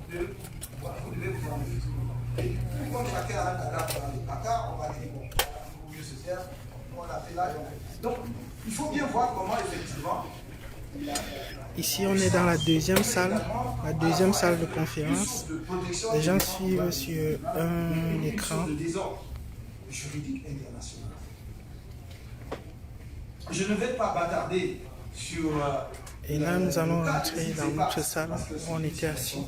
vous devez vous en méfier. Et comme chacun a un cadavre dans les placards, on va dire, bon, pour mieux se faire, on a fait là. Donc, il faut bien voir comment effectivement. Ici, on est dans la deuxième salle de conférence. Les gens suivent sur un écran. Juridique international. Je ne vais pas bavarder sur. Et là, nous allons entrer dans notre salle où on était assis.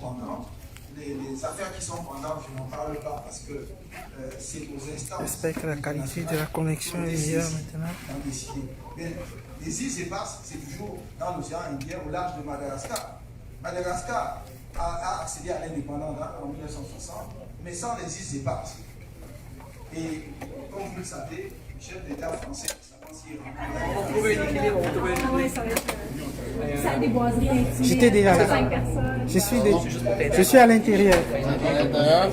Les affaires qui sont pendantes, je n'en parle pas parce que c'est aux instances. J'espère que la qualité de la connexion est meilleure maintenant. Mais les îles éparses, c'est toujours dans l'océan Indien au large de Madagascar. Madagascar a accédé à l'indépendance en 1960, mais sans les îles éparses. Et comme vous le savez, le chef d'État français, on va trouver une équilibre, on va trouver une équilibre. Ça a des boiseries intimes. J'étais déjà là. 5 personnes. Je suis à l'intérieur.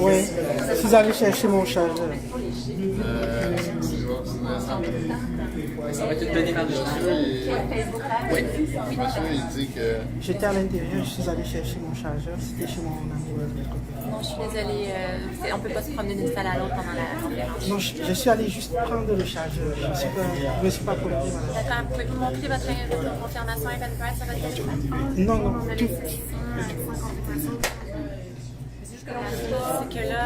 Oui. Je suis allé chercher mon chargeur. Ça va être une bonne image. Oui. J'étais à l'intérieur, je suis allé chercher mon chargeur. C'était chez mon ami. Non, je suis désolée, on ne peut pas se promener d'une salle à l'autre pendant la conférence. Non, je suis allé juste prendre le chargeur. Je ne suis pas connecté, madame. D'accord, pouvez-vous montrer votre confirmation Eventbrite sur votre téléphone? Non, non, tout. C'est que là,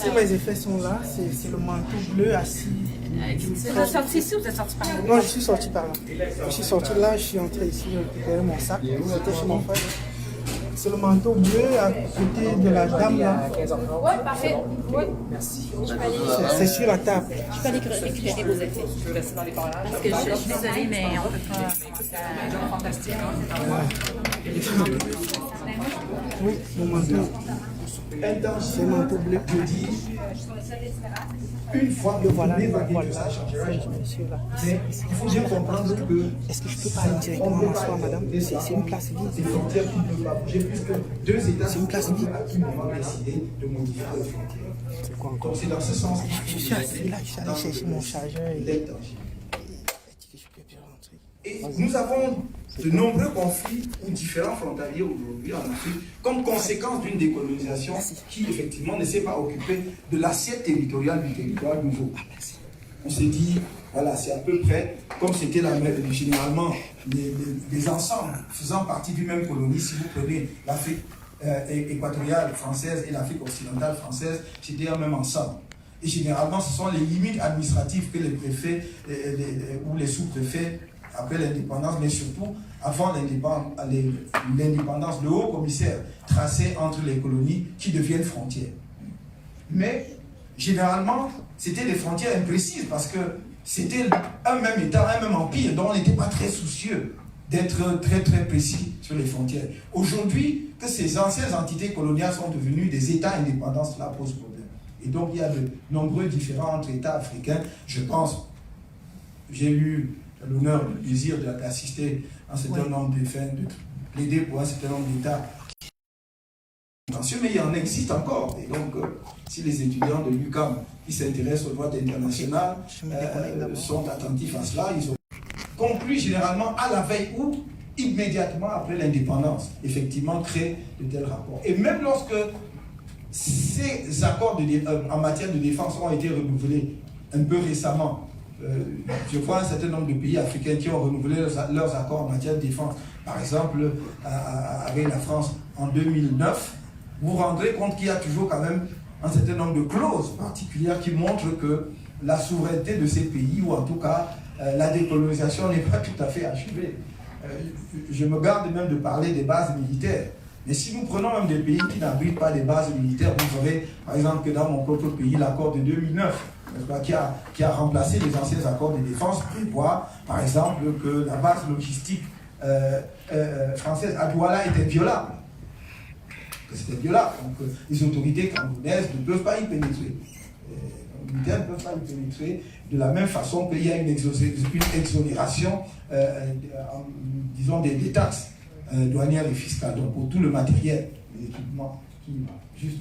Tous mes effets sont là. C'est le manteau bleu assis. Vous êtes sorti ici ou vous êtes sorti par là? Non, je suis sorti par là. Je suis sorti là, je suis entré ici, j'ai récupéré mon sac. C'était chez mon frère. C'est le manteau bleu à côté de la dame là. Oui, parfait. Oui. Merci. C'est sur la table. je peux aller récupérer vos effets. Je veux rester dans les parages. Parce que je suis désolée, mais on peut pas. Fantastique. Oui, mon manteau. C'est le manteau bleu. une fois que Voilà, vous m'évacuez voilà. de ça changera. Monsieur là. Mais il faut bien comprendre que Est-ce que je peux parler directement m'asseoir, madame? C'est une place des vide. frontières qui ne peuvent pas bouger puisque deux États C'est une place vide. à tout moment décidé de modifier les frontières. C'est quoi Donc encore? c'est dans ce sens Je suis assis là, je suis allé chercher mon chargeur et il est danger. je peux plus rentrer. Et nous avons de nombreux conflits ou différents frontaliers aujourd'hui en Afrique comme conséquence d'une décolonisation qui effectivement ne s'est pas occupée de l'assiette territoriale du territoire nouveau. On s'est dit, voilà, c'est à peu près comme c'était généralement des ensembles faisant partie d'une même colonie. Si vous prenez l'Afrique équatoriale française et l'Afrique occidentale française, c'était un même ensemble. Et généralement, ce sont les limites administratives que les préfets ou les sous-préfets après l'indépendance, mais surtout avant l'indépendance, le haut commissaire tracé entre les colonies qui deviennent frontières. Mais généralement, c'était des frontières imprécises parce que c'était un même État, un même empire dont on n'était pas très soucieux d'être très très précis sur les frontières. Aujourd'hui, que ces anciennes entités coloniales sont devenues des États indépendants, cela pose problème. Et donc il y a de nombreux différents entre États africains. Je pense, j'ai eu l'honneur, le plaisir d'assister à un certain nombre de fins, de plaider pour un certain nombre d'États. Mais il en existe encore. Et donc, si les étudiants de l'UQAM qui s'intéressent au droit international sont attentifs à cela, ils ont conclu généralement à la veille ou immédiatement après l'indépendance, effectivement, créer de tels rapports. Et même lorsque ces accords en matière de défense ont été renouvelés un peu récemment, je vois un certain nombre de pays africains qui ont renouvelé leurs accords en matière de défense. Par exemple, avec la France en 2009, vous vous rendrez compte qu'il y a toujours quand même un certain nombre de clauses particulières qui montrent que la souveraineté de ces pays, ou en tout cas la décolonisation, n'est pas tout à fait achevée. Je me garde même de parler des bases militaires. Mais si nous prenons même des pays qui n'abritent pas des bases militaires, vous verrez par exemple que dans mon propre pays, l'accord de 2009, qui a remplacé les anciens accords de défense, prévoit par exemple que la base logistique française à Douala est inviolable. Que c'était violable. Donc les autorités camerounaises ne peuvent pas y pénétrer. Les militaires ne peuvent pas y pénétrer de la même façon qu'il y a une exonération, disons, des taxes douanières et fiscales. Donc pour tout le matériel, les équipements, juste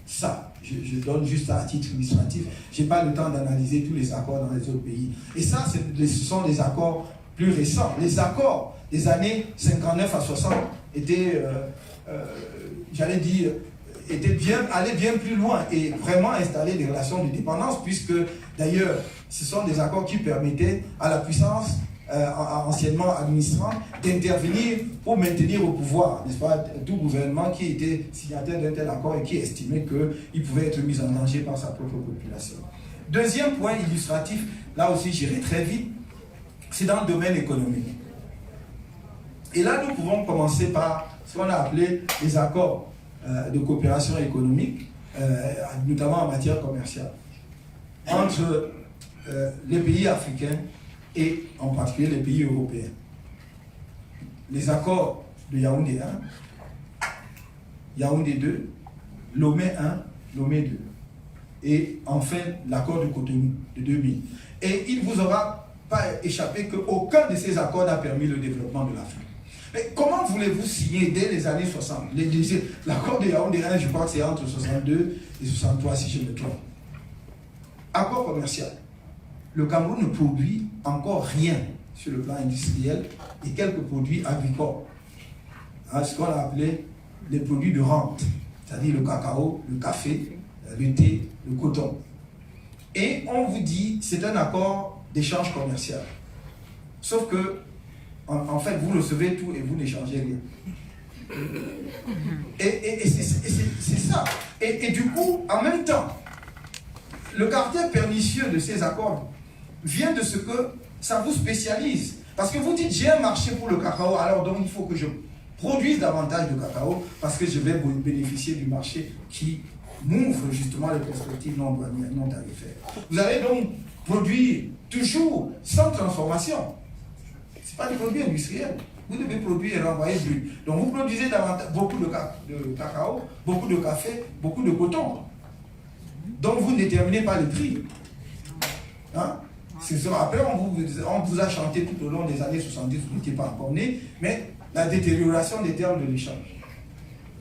ça. Je donne juste ça à titre illustratif. Je n'ai pas le temps d'analyser tous les accords dans les autres pays. Et ça, ce sont des accords plus récents. Les accords des années 59 à 60 était, j'allais dire, allait bien plus loin et vraiment installer des relations de dépendance, puisque d'ailleurs, ce sont des accords qui permettaient à la puissance anciennement administrante d'intervenir pour maintenir au pouvoir, n'est-ce pas, tout gouvernement qui était signataire d'un tel accord et qui estimait qu'il pouvait être mis en danger par sa propre population. Deuxième point illustratif, là aussi j'irai très vite, c'est dans le domaine économique. Et là, nous pouvons commencer par ce qu'on a appelé les accords de coopération économique, notamment en matière commerciale, entre les pays africains et en particulier les pays européens. Les accords de Yaoundé 1, Yaoundé 2, Lomé 1, Lomé 2. Et enfin, l'accord de Cotonou de 2000. Et il ne vous aura pas échappé qu'aucun de ces accords n'a permis le développement de l'Afrique. Mais comment voulez-vous signer dès les années 60? L'accord de Yaoundé 1, je crois que c'est entre 62 et 63, si je me trompe. Accord commercial. Le Cameroun ne produit encore rien sur le plan industriel et quelques produits agricoles. Ce qu'on a appelé les produits de rente, c'est-à-dire le cacao, le café, le thé, le coton. Et on vous dit c'est un accord d'échange commercial. Sauf que, en fait, vous recevez tout et vous n'échangez rien. Et c'est ça. Et du coup, en même temps, le caractère pernicieux de ces accords vient de ce que ça vous spécialise. Parce que vous dites, j'ai un marché pour le cacao, alors donc il faut que je produise davantage de cacao parce que je vais bénéficier du marché qui m'ouvre justement les perspectives non tarifaires. Vous allez donc produire toujours sans transformation. Ce n'est pas des produits industriels. Vous devez produire et renvoyer brut. Donc vous produisez beaucoup de cacao, beaucoup de café, beaucoup de coton. Donc vous ne déterminez pas le prix. Hein? Après, on vous a chanté tout au long des années 70, vous n'étiez pas encore né, mais la détérioration des termes de l'échange.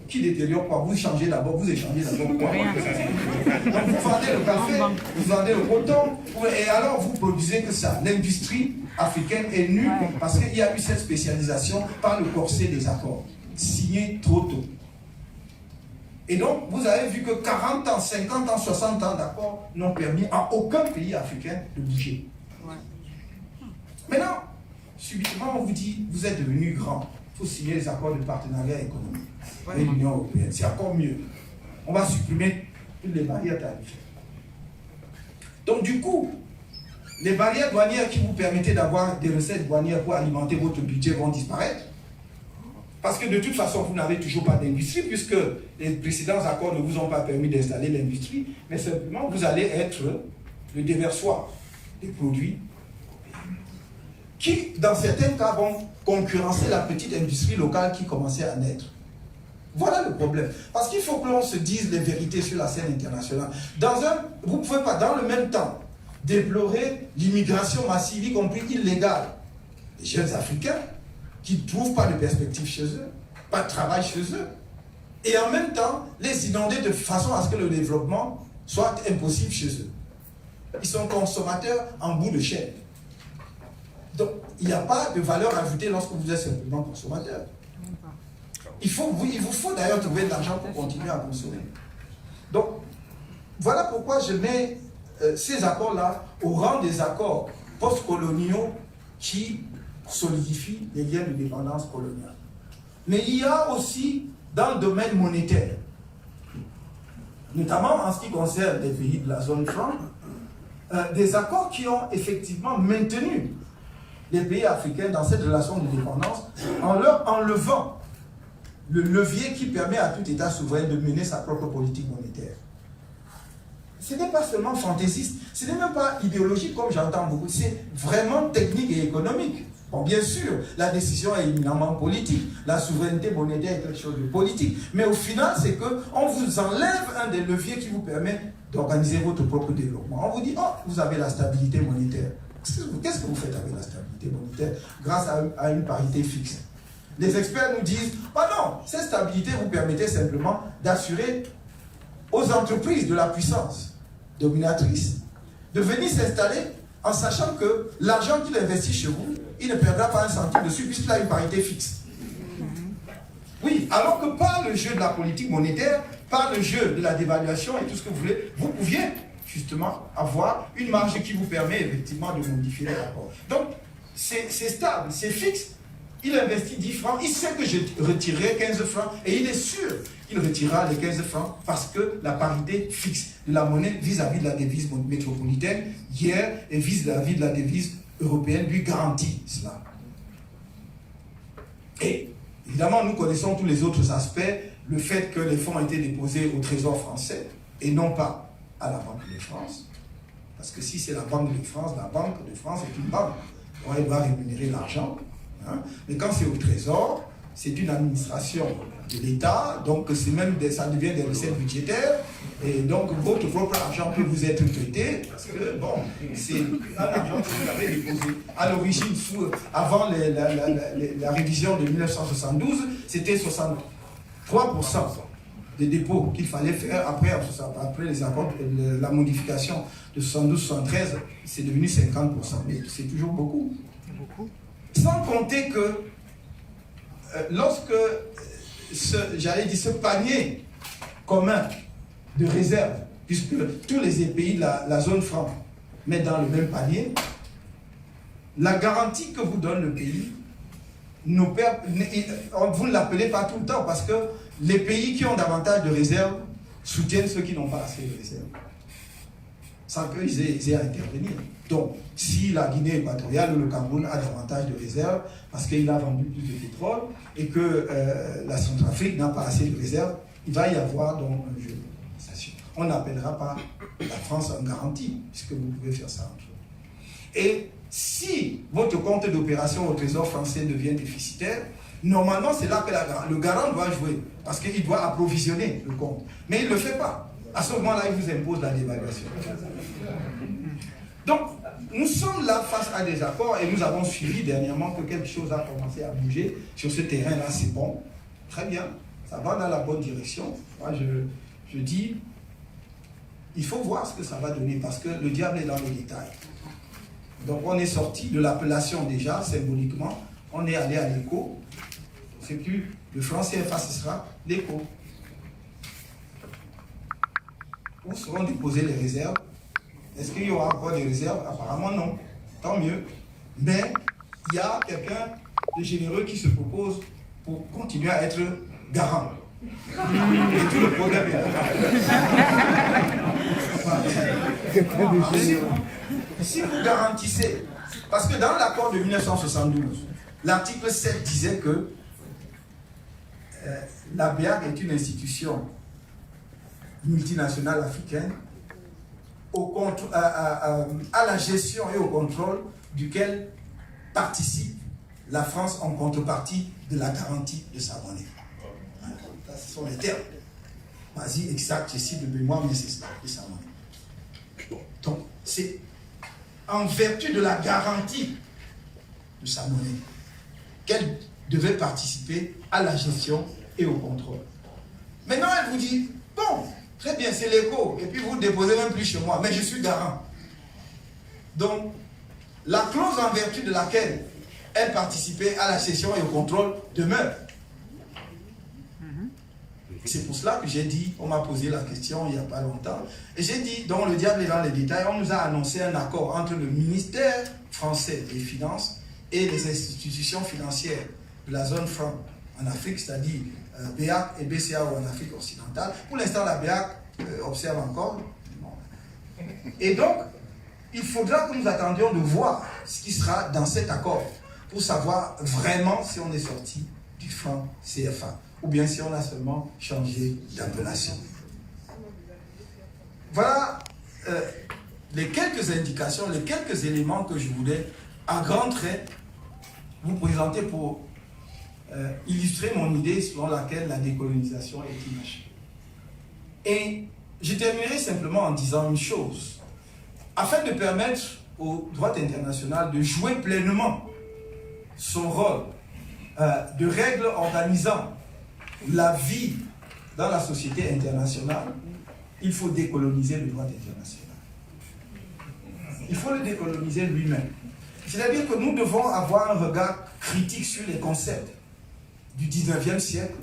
Qui détériore quoi? Vous changez d'abord, vous échangez d'abord quoi? Donc vous vendez le café, vous vendez le coton, et alors vous produisez que ça. L'industrie africaine est nulle parce qu'il y a eu cette spécialisation par le corset des accords, signés trop tôt. Et donc, vous avez vu que 40 ans, 50 ans, 60 ans d'accords n'ont permis à aucun pays africain de bouger. Maintenant, subitement, on vous dit, vous êtes devenu grand. Il faut signer les accords de partenariat économique avec l'Union européenne. C'est encore mieux. On va supprimer toutes les barrières tarifaires. Donc, du coup, les barrières douanières qui vous permettaient d'avoir des recettes douanières pour alimenter votre budget vont disparaître. Parce que de toute façon, vous n'avez toujours pas d'industrie, puisque les précédents accords ne vous ont pas permis d'installer l'industrie, mais simplement, vous allez être le déversoir des produits qui, dans certains cas, vont concurrencer la petite industrie locale qui commençait à naître. Voilà le problème. Parce qu'il faut que l'on se dise les vérités sur la scène internationale. Vous ne pouvez pas, dans le même temps, déplorer l'immigration massive, y compris illégale, des jeunes Africains, qui ne trouvent pas de perspective chez eux, pas de travail chez eux, et en même temps les inonder de façon à ce que le développement soit impossible chez eux. Ils sont consommateurs en bout de chaîne. Donc, il n'y a pas de valeur ajoutée lorsque vous êtes simplement consommateur. Il vous faut d'ailleurs trouver de l'argent pour continuer à consommer. Donc, voilà pourquoi je mets ces accords-là au rang des accords post-coloniaux qui solidifie les liens de dépendance coloniale. Mais il y a aussi dans le domaine monétaire, notamment en ce qui concerne les pays de la zone franc, des accords qui ont effectivement maintenu les pays africains dans cette relation de dépendance en leur enlevant le levier qui permet à tout État souverain de mener sa propre politique monétaire. Ce n'est pas seulement fantaisiste, ce n'est même pas idéologique comme j'entends beaucoup, c'est vraiment technique et économique. Bon, bien sûr, la décision est éminemment politique. La souveraineté monétaire est quelque chose de politique. Mais au final, c'est qu'on vous enlève un des leviers qui vous permet d'organiser votre propre développement. On vous dit, oh, vous avez la stabilité monétaire. Qu'est-ce que vous faites avec la stabilité monétaire grâce à une parité fixe? Les experts nous disent, oh non, cette stabilité vous permettait simplement d'assurer aux entreprises de la puissance dominatrice de venir s'installer en sachant que l'argent qu'ils investissent chez vous il ne perdra pas un centime dessus puisqu'il a une parité fixe. Oui, alors que par le jeu de la politique monétaire, par le jeu de la dévaluation et tout ce que vous voulez, vous pouviez justement avoir une marge qui vous permet effectivement de modifier les rapports. Donc, c'est stable, c'est fixe. Il investit 10 francs, il sait que je retirerai 15 francs et il est sûr qu'il retirera les 15 francs parce que la parité fixe de la monnaie vis-à-vis de la devise métropolitaine hier et vis-à-vis de la devise européenne lui garantit cela. Et évidemment, nous connaissons tous les autres aspects, le fait que les fonds ont été déposés au Trésor français et non pas à la Banque de France. Parce que si c'est la Banque de France est une banque. Donc elle doit rémunérer l'argent. Hein. Mais quand c'est au Trésor, c'est une administration de l'État, donc ça devient des recettes budgétaires, et donc votre propre argent peut vous être prêté, parce que bon, c'est un argent que vous avez déposé. À l'origine, avant la révision de 1972, c'était 63% des dépôts qu'il fallait faire après les accords, la modification de 72-73, c'est devenu 50%, mais c'est toujours beaucoup. Sans compter que lorsque ce panier commun de réserve, puisque tous les pays de la zone franc mettent dans le même panier, la garantie que vous donne le pays, vous ne l'appelez pas tout le temps parce que les pays qui ont davantage de réserves soutiennent ceux qui n'ont pas assez de réserves, sans qu'ils aient à intervenir. Donc, si la Guinée équatoriale ou le Cameroun a davantage de réserves parce qu'il a vendu plus de pétrole et que la Centrafrique n'a pas assez de réserves, il va y avoir donc un jeu de compensation. On n'appellera pas la France en garantie, puisque vous pouvez faire ça entre vous. Et si votre compte d'opération au Trésor français devient déficitaire, normalement c'est là que le garant doit jouer, parce qu'il doit approvisionner le compte. Mais il ne le fait pas. À ce moment-là, il vous impose la dévaluation. Donc, nous sommes là face à des accords et nous avons suivi dernièrement que quelque chose a commencé à bouger sur ce terrain-là, c'est bon, très bien, ça va dans la bonne direction. Moi, je dis, il faut voir ce que ça va donner parce que le diable est dans les détails. Donc, on est sorti de l'appellation déjà, symboliquement, on est allé à l'écho, c'est plus le franc CFA, ce sera l'écho. Où seront déposées les réserves? Est-ce qu'il y aura encore des réserves? Apparemment non. Tant mieux. Mais il y a quelqu'un de généreux qui se propose pour continuer à être garant. Et tout le problème est si vous garantissez, parce que dans l'accord de 1972, l'article 7 disait que la BEAC est une institution multinationale africaine à la gestion et au contrôle duquel participe la France en contrepartie de la garantie de sa monnaie. Voilà. Ce sont les termes. Vas-y, exact, je cite de mémoire, mais c'est ça, de sa monnaie. Donc, c'est en vertu de la garantie de sa monnaie qu'elle devait participer à la gestion et au contrôle. Maintenant, elle vous dit, bon, très bien, c'est l'écho, et puis vous ne déposez même plus chez moi, mais je suis garant. Donc, la clause en vertu de laquelle elle participait à la gestion et au contrôle demeure. C'est pour cela que j'ai dit, on m'a posé la question il n'y a pas longtemps, et j'ai dit, donc le diable est dans les détails, on nous a annoncé un accord entre le ministère français des Finances et les institutions financières de la zone franc en Afrique, c'est-à-dire BEAC et BCAO en Afrique occidentale. Pour l'instant, la BEAC observe encore. Et donc, il faudra que nous attendions de voir ce qui sera dans cet accord pour savoir vraiment si on est sorti du franc CFA ou bien si on a seulement changé d'appellation. Voilà les quelques indications, les quelques éléments que je voulais, à grands traits, vous présenter pour illustrer mon idée selon laquelle la décolonisation est inachevée. Et je terminerai simplement en disant une chose. Afin de permettre au droit international de jouer pleinement son rôle de règle organisant la vie dans la société internationale, il faut décoloniser le droit international. Il faut le décoloniser lui-même. Il C'est-à-dire que nous devons avoir un regard critique sur les concepts du 19e siècle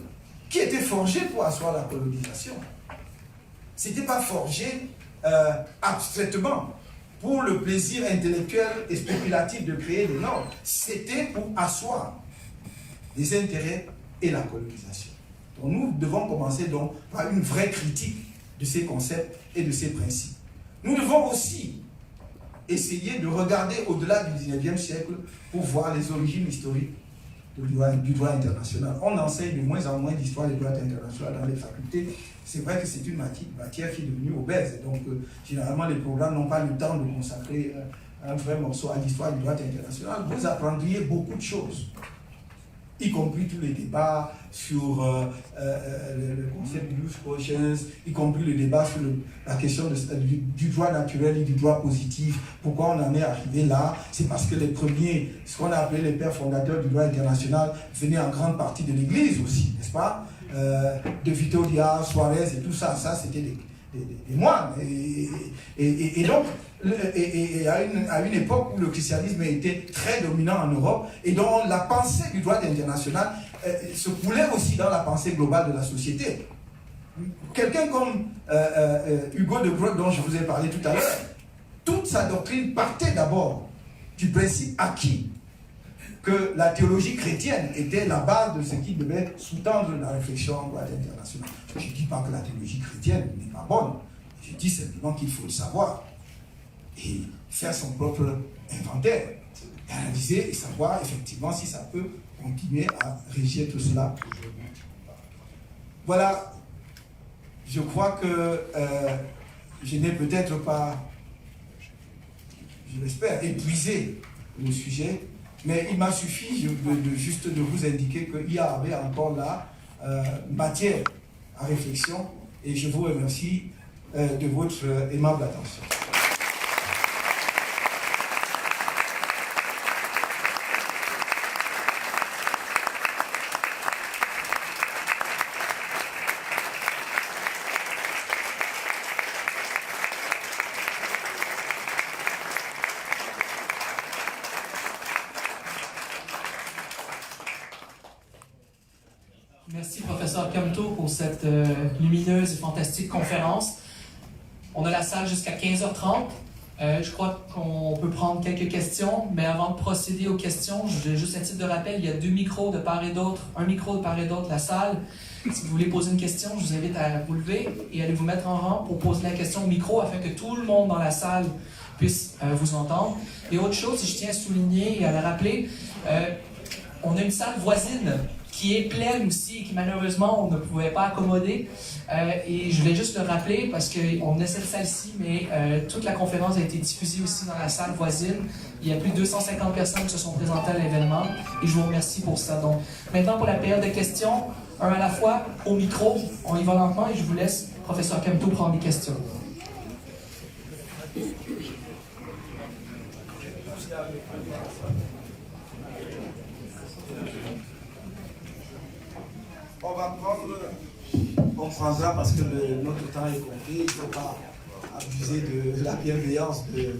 qui étaient forgés pour asseoir la colonisation. Ce n'était pas forgé abstraitement pour le plaisir intellectuel et spéculatif de créer des normes. C'était pour asseoir les intérêts et la colonisation. Donc nous devons commencer donc par une vraie critique de ces concepts et de ces principes. Nous devons aussi essayer de regarder au-delà du 19e siècle pour voir les origines historiques du droit international. On enseigne de moins en moins d'histoire du droit international dans les facultés. C'est vrai que c'est une matière qui est devenue obèse. Donc, généralement, les programmes n'ont pas le temps de consacrer un vrai morceau à l'histoire du droit international. Vous apprendriez beaucoup de choses, y compris tous les débats sur le concept du conscience, y compris le débat sur la question du droit naturel et du droit positif. Pourquoi on en est arrivé là? C'est parce que les premiers, ce qu'on a appelé les pères fondateurs du droit international, venaient en grande partie de l'Église aussi, n'est-ce pas? De Vito Diaz, Suarez et tout ça, c'était des moines. Et donc, à une époque où le christianisme était très dominant en Europe et dont la pensée du droit international se coulait aussi dans la pensée globale de la société. Quelqu'un comme Hugo de Groot, dont je vous ai parlé tout à l'heure, toute sa doctrine partait d'abord du principe acquis que la théologie chrétienne était la base de ce qui devait sous-tendre la réflexion en droit international. Je ne dis pas que la théologie chrétienne n'est pas bonne, je dis simplement qu'il faut le savoir et faire son propre inventaire, analyser et savoir effectivement si ça peut continuer à régir tout cela. Voilà, je crois que je n'ai peut-être pas, je l'espère, épuisé le sujet, mais il m'a suffi juste de vous indiquer qu'il y avait encore là matière à réflexion et je vous remercie de votre aimable attention. Merci, professeur Kamto, pour cette lumineuse et fantastique conférence. On a la salle jusqu'à 15h30. Je crois qu'on peut prendre quelques questions, mais avant de procéder aux questions, j'ai juste un titre de rappel, il y a 2 micros de part et d'autre, un micro de part et d'autre de la salle. Si vous voulez poser une question, je vous invite à vous lever et aller vous mettre en rang pour poser la question au micro afin que tout le monde dans la salle puisse vous entendre. Et autre chose, je tiens à souligner et à le rappeler, on a une salle voisine qui est pleine aussi et qui malheureusement on ne pouvait pas accommoder. Et je voulais juste le rappeler parce qu'on a cette salle-ci, mais toute la conférence a été diffusée aussi dans la salle voisine. Il y a plus de 250 personnes qui se sont présentées à l'événement et je vous remercie pour ça. Donc, maintenant pour la période de questions, un à la fois, au micro, on y va lentement et je vous laisse, professeur Kamto, prendre les questions. On prendra parce que notre temps est compté, il ne faut pas abuser de la bienveillance de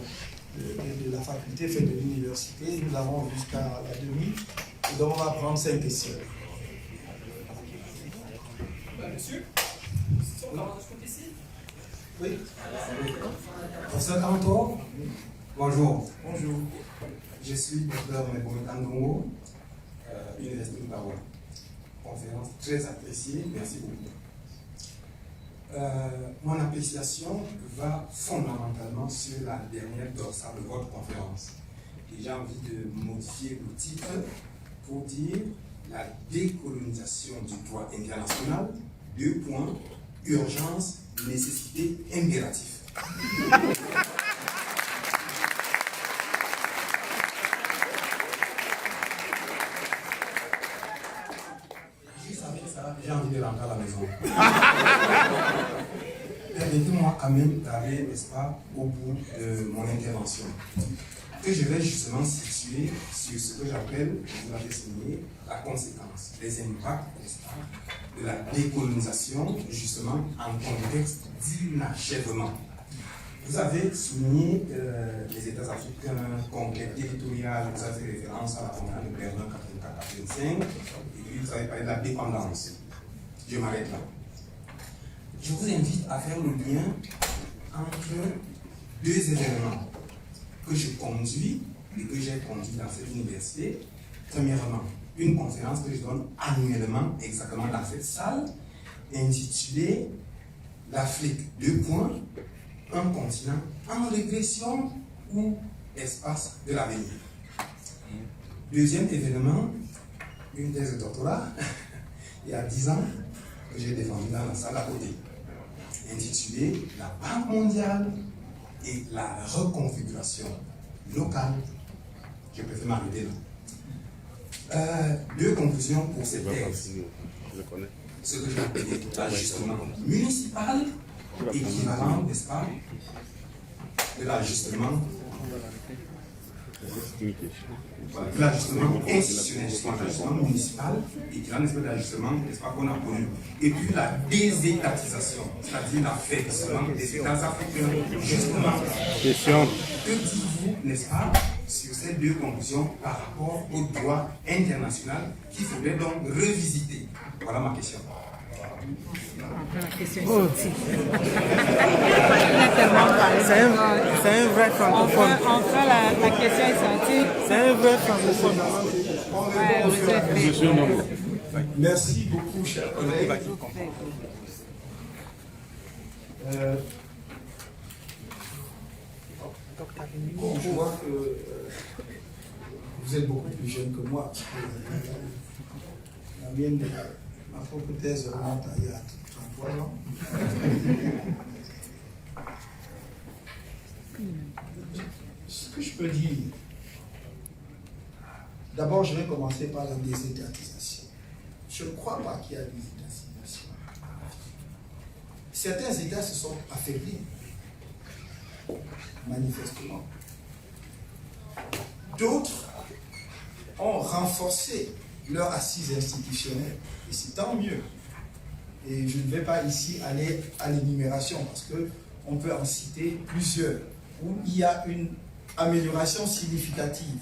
la faculté faite de l'université. Nous avons jusqu'à la demi, et donc on va prendre 5 questions. Monsieur, on commence de ce côté-ci? Oui. Professeur Kamto, bonjour. Bonjour. Je suis docteur Mebomet Andongo, Université de Barrois. Conférence très appréciée, merci beaucoup. Mon appréciation va fondamentalement sur la dernière dorsale de votre conférence. Et j'ai envie de modifier le titre pour dire la décolonisation du droit international, 2 points, urgence, nécessité, impératif. J'ai envie de rentrer à la maison. Permettez-moi à même d'aller, n'est-ce pas, au bout de mon intervention. Que je vais justement situer sur ce que j'appelle, vous l'avez signé, la conséquence, les impacts, n'est-ce pas, de la décolonisation, justement, en contexte d'inachèvement. Vous avez souligné les États africains, conquête territoriale, vous avez fait référence à la Convention de Berlin 84-85, et puis vous avez parlé de la dépendance. Je m'arrête là. Je vous invite à faire le lien entre deux événements que je conduis et que j'ai conduit dans cette université. Premièrement, une conférence que je donne annuellement, exactement dans cette salle, intitulée l'Afrique, un continent en régression ou espace de l'avenir. Deuxième événement, une thèse de doctorat, il y a 10 ans, que j'ai défendue dans la salle à côté, intitulée La Banque mondiale et la reconfiguration locale. Je préfère m'arrêter là. Deux conclusions pour cette thèse. Ce que j'ai appelé l'ajustement municipal, équivalent, n'est-ce pas, de l'ajustement institutionnel, l'ajustement municipal, équivalent, n'est-ce pas, de l'ajustement, n'est-ce pas, qu'on a connu. Et puis la désétatisation, c'est-à-dire l'affaiblissement des États africains. Justement, que dites-vous, n'est-ce pas, sur ces deux conclusions par rapport au droit international qu'il faudrait donc revisiter? Voilà ma question. Oh. C'est un vrai francophone. On fera la question essentielle. C'est un vrai francophone. Merci beaucoup, chers collègues. Bon, je vois que vous êtes beaucoup plus jeune que moi. La mienne, ma propre thèse remonte à il y a 33 ans. Ce que je peux dire, d'abord je vais commencer par la désétatisation. Je ne crois pas qu'il y a désétatisation. Certains États se sont affaiblis, manifestement. D'autres ont renforcé leur assise institutionnelle, et c'est tant mieux. Et je ne vais pas ici aller à l'énumération, parce qu'on peut en citer plusieurs, où il y a une amélioration significative,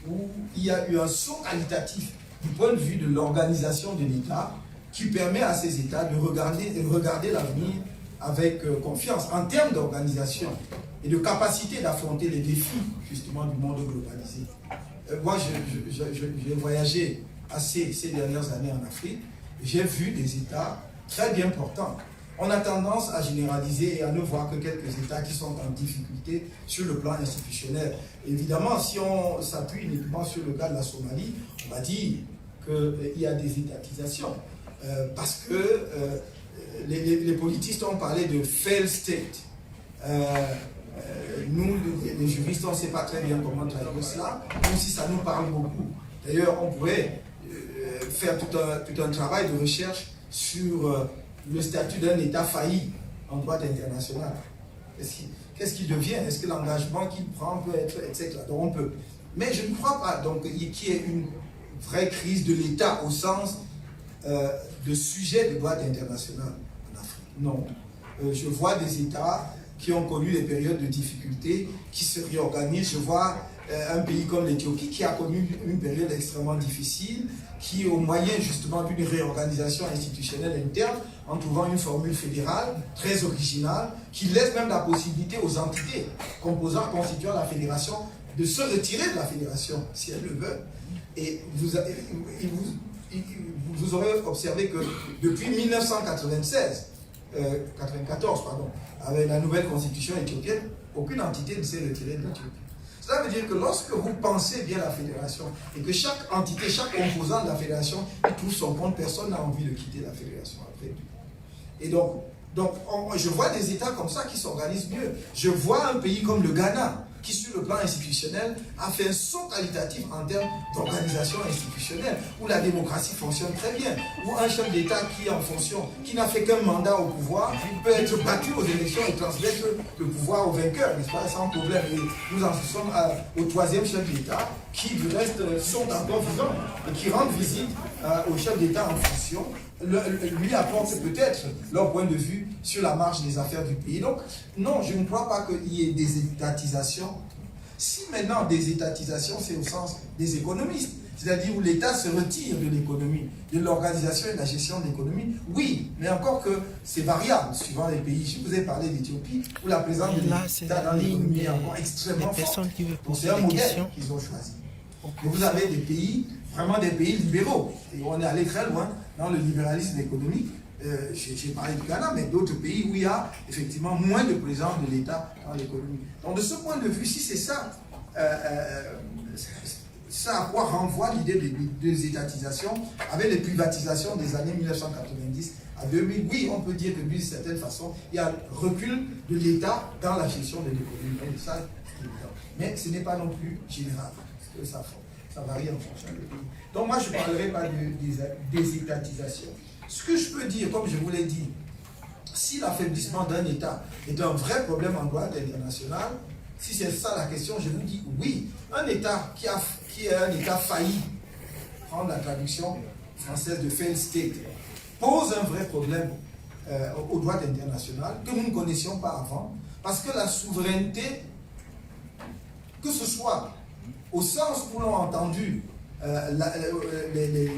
où il y a eu un saut qualitatif du point de vue de l'organisation de l'État, qui permet à ces États de regarder l'avenir avec confiance en termes d'organisation et de capacité d'affronter les défis justement du monde globalisé. Moi, j'ai voyagé assez ces dernières années en Afrique, j'ai vu des États très bien portants. On a tendance à généraliser et à ne voir que quelques États qui sont en difficulté sur le plan institutionnel. Évidemment, si on s'appuie uniquement sur le cas de la Somalie, on va dire qu'il y a des étatisations. Parce que les politistes ont parlé de failed state. Nous, les juristes, on ne sait pas très bien comment traduire cela, même si ça nous parle beaucoup. D'ailleurs, on pourrait faire tout un travail de recherche sur le statut d'un État failli en droit international. Qu'est-ce qu'il devient? Est-ce que l'engagement qu'il prend peut être, etc. Donc on peut. Mais je ne crois pas qu'il y ait une vraie crise de l'État au sens de sujet de droit international en Afrique. Non. Je vois des États qui ont connu des périodes de difficultés, qui se réorganisent. Je vois un pays comme l'Éthiopie qui a connu une période extrêmement difficile, qui au moyen justement d'une réorganisation institutionnelle interne, en trouvant une formule fédérale très originale, qui laisse même la possibilité aux entités constituant la fédération de se retirer de la fédération, si elles le veulent. Et vous aurez observé que depuis 1994, avec la nouvelle constitution éthiopienne, aucune entité ne s'est retirée de l'Éthiopie. Cela veut dire que lorsque vous pensez bien la fédération et que chaque entité, chaque composant de la fédération trouve son compte, personne n'a envie de quitter la fédération après. Et donc je vois des États comme ça qui s'organisent mieux. Je vois un pays comme le Ghana qui, sur le plan institutionnel, a fait un saut qualitatif en termes d'organisation institutionnelle, où la démocratie fonctionne très bien, où un chef d'État qui est en fonction, qui n'a fait qu'un mandat au pouvoir, peut être battu aux élections et transmettre le pouvoir au vainqueur, n'est-ce pas, sans problème. Et nous en sommes au troisième chef d'État, qui du reste sont encore vivants, et qui rendent visite aux chefs d'État en fonction lui apportent peut-être leur point de vue sur la marche des affaires du pays. Donc, non, je ne crois pas qu'il y ait des étatisations. Si maintenant des étatisations, c'est au sens des économistes, c'est-à-dire où l'État se retire de l'économie, de l'organisation et de la gestion de l'économie, oui, mais encore que c'est variable suivant les pays. Je vous ai parlé d'Éthiopie, où la présence de l'État dans l'économie est encore extrêmement forte. Donc c'est un modèle qu'ils ont choisi. Et vous avez des pays, vraiment des pays libéraux, et on est allé très loin dans le libéralisme économique. J'ai parlé du Ghana, mais d'autres pays où il y a effectivement moins de présence de l'État dans l'économie. Donc de ce point de vue, si c'est ça, ça à quoi renvoie l'idée de désétatisation avec les privatisations des années 1990 à 2000. Oui, on peut dire que d'une certaine façon, il y a un recul de l'État dans la gestion de l'économie. Ça, c'est évident. Mais ce n'est pas non plus général, parce que ça varie en fonction du pays. Donc moi, je ne parlerai pas de désétatisation. Ce que je peux dire, comme je vous l'ai dit, si l'affaiblissement d'un État est un vrai problème en droit international, si c'est ça la question, je vous dis oui. Un État qui est un État failli, prendre la traduction française de failed state, pose un vrai problème au droit international que nous ne connaissions pas avant, parce que la souveraineté, que ce soit au sens où l'on a entendu les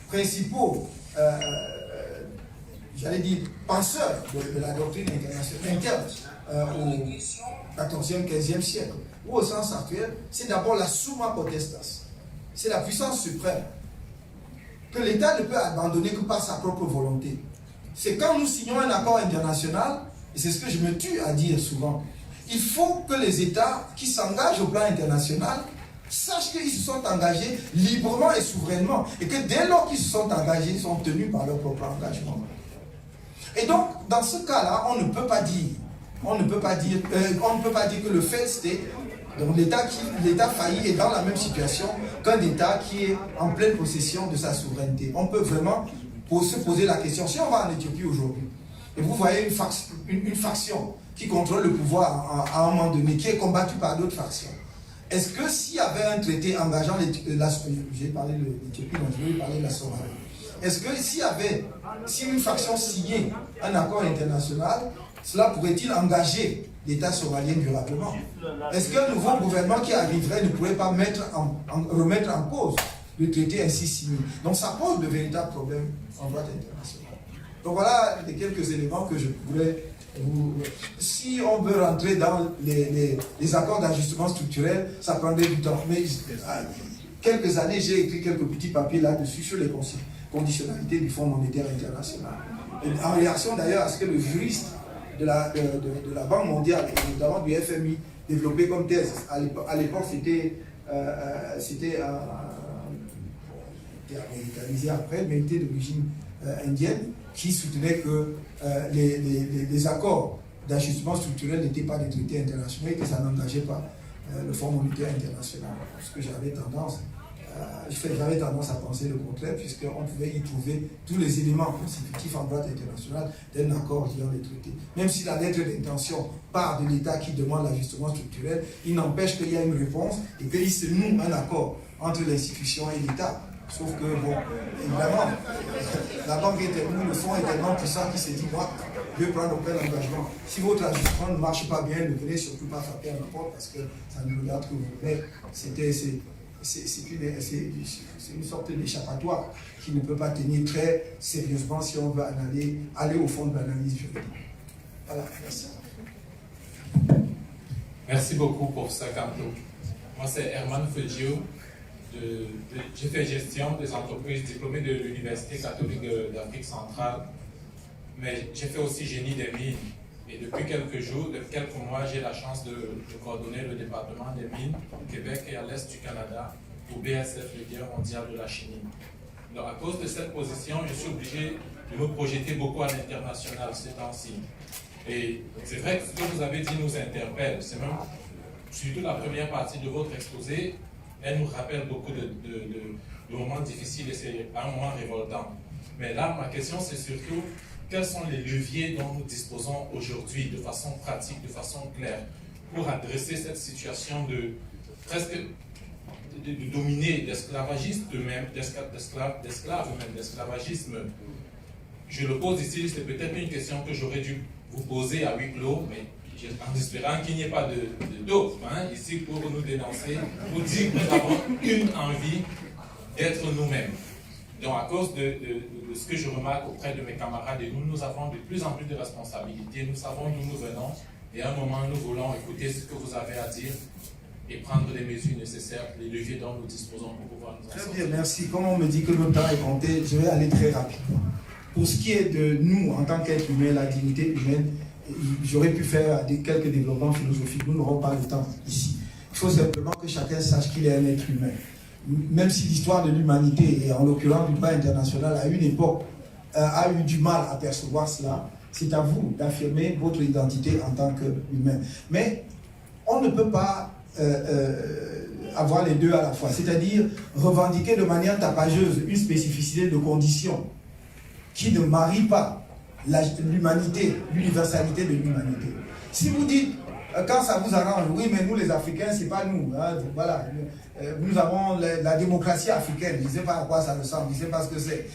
principaux j'allais dire penseurs de la doctrine internationale interne au 14e, 15e siècle, ou au sens actuel, c'est d'abord la summa potestas, c'est la puissance suprême que l'État ne peut abandonner que par sa propre volonté. C'est quand nous signons un accord international, et c'est ce que je me tue à dire souvent, il faut que les États qui s'engagent au plan international sachent qu'ils se sont engagés librement et souverainement, et que dès lors qu'ils se sont engagés, ils sont tenus par leur propre engagement. Et donc, dans ce cas-là, on ne peut pas dire que le failed state, donc l'État failli, est dans la même situation qu'un État qui est en pleine possession de sa souveraineté. On peut vraiment se poser la question. Si on va en Éthiopie aujourd'hui, et vous voyez une faction qui contrôle le pouvoir à un moment donné, qui est combattue par d'autres factions, est-ce que s'il y avait un traité engageant j'ai parlé de l'Éthiopie, donc je vais parler de la Somalie. Est-ce que si une faction signait un accord international, cela pourrait-il engager l'État somalien durablement? Est-ce qu'un nouveau gouvernement qui arriverait ne pourrait pas remettre en cause le traité ainsi signé? Donc ça pose de véritables problèmes en droit international. Donc voilà les quelques éléments que je pourrais vous... Si on veut rentrer dans les accords d'ajustement structurel, ça prendrait du temps. Mais quelques années, j'ai écrit quelques petits papiers là-dessus sur les conditionnalités du Fonds monétaire international. Et en réaction d'ailleurs à ce que le juriste de la Banque mondiale, et notamment du FMI, développé comme thèse, à l'époque c'était américanisé après, mais était d'origine indienne, qui soutenait que les accords d'ajustement structurel n'étaient pas des traités internationaux et que ça n'engageait pas le Fonds monétaire international. Parce que j'avais tendance à penser le contraire, puisqu'on pouvait y trouver tous les éléments constitutifs en droit international d'un accord liant les traités. Même si la lettre d'intention part de l'État qui demande l'ajustement structurel, il n'empêche qu'il y a une réponse et qu'il se noue un accord entre l'institution et l'État. Sauf que, bon, évidemment, la banque est tellement, le fonds est tellement puissant qu'il s'est dit, moi, je vais prendre aucun engagement. Si votre ajustement ne marche pas bien, ne venez surtout pas frapper à la porte parce que ça ne regarde que vous. Mais c'est une sorte d'échappatoire qui ne peut pas tenir très sérieusement si on veut aller au fond de l'analyse juridique. Voilà, merci. Merci beaucoup pour ça, Campo. Moi, c'est Herman Feggio. J'ai fait gestion des entreprises diplômées de l'Université catholique d'Afrique centrale, mais j'ai fait aussi génie des mines. Et depuis quelques mois, j'ai la chance de coordonner le département des mines au Québec et à l'est du Canada au BSF, le Bureau mondial de la chimie. Donc, à cause de cette position, je suis obligé de me projeter beaucoup à l'international ces temps-ci. Et c'est vrai que ce que vous avez dit nous interpelle. C'est même, surtout la première partie de votre exposé, elle nous rappelle beaucoup de moments difficiles et c'est un moment révoltant. Mais là, ma question, c'est surtout quels sont les leviers dont nous disposons aujourd'hui de façon pratique, de façon claire, pour adresser cette situation de presque de dominer, d'esclavagisme même, d'esclaves même, d'esclavagisme. Je le pose ici, c'est peut-être une question que j'aurais dû vous poser à huis clos, mais en espérant qu'il n'y ait pas de dogme ici pour nous dénoncer, pour dire que nous avons une envie d'être nous-mêmes. Donc à cause de ce que je remarque auprès de mes camarades et nous avons de plus en plus de responsabilités, nous savons d'où nous venons, et à un moment nous voulons écouter ce que vous avez à dire et prendre les mesures nécessaires, les leviers dont nous disposons pour pouvoir nous en sortir. Très bien, merci. Comme on me dit que le temps est compté, je vais aller très rapidement. Pour ce qui est de nous, en tant qu'être humain, la dignité humaine, j'aurais pu faire quelques développements philosophiques. Nous n'aurons pas le temps ici. Il faut simplement que chacun sache qu'il est un être humain. Même si l'histoire de l'humanité, et en l'occurrence du droit international, à une époque, a eu du mal à percevoir cela, c'est à vous d'affirmer votre identité en tant qu'humain. Mais on ne peut pas avoir les deux à la fois, c'est-à-dire revendiquer de manière tapageuse une spécificité de condition qui ne marie pas l'humanité, l'universalité de l'humanité. Si vous dites, quand ça vous arrange, oui, mais nous les Africains, c'est pas nous, hein, voilà, nous avons la démocratie africaine, je ne sais pas à quoi ça ressemble, je ne sais pas ce que c'est.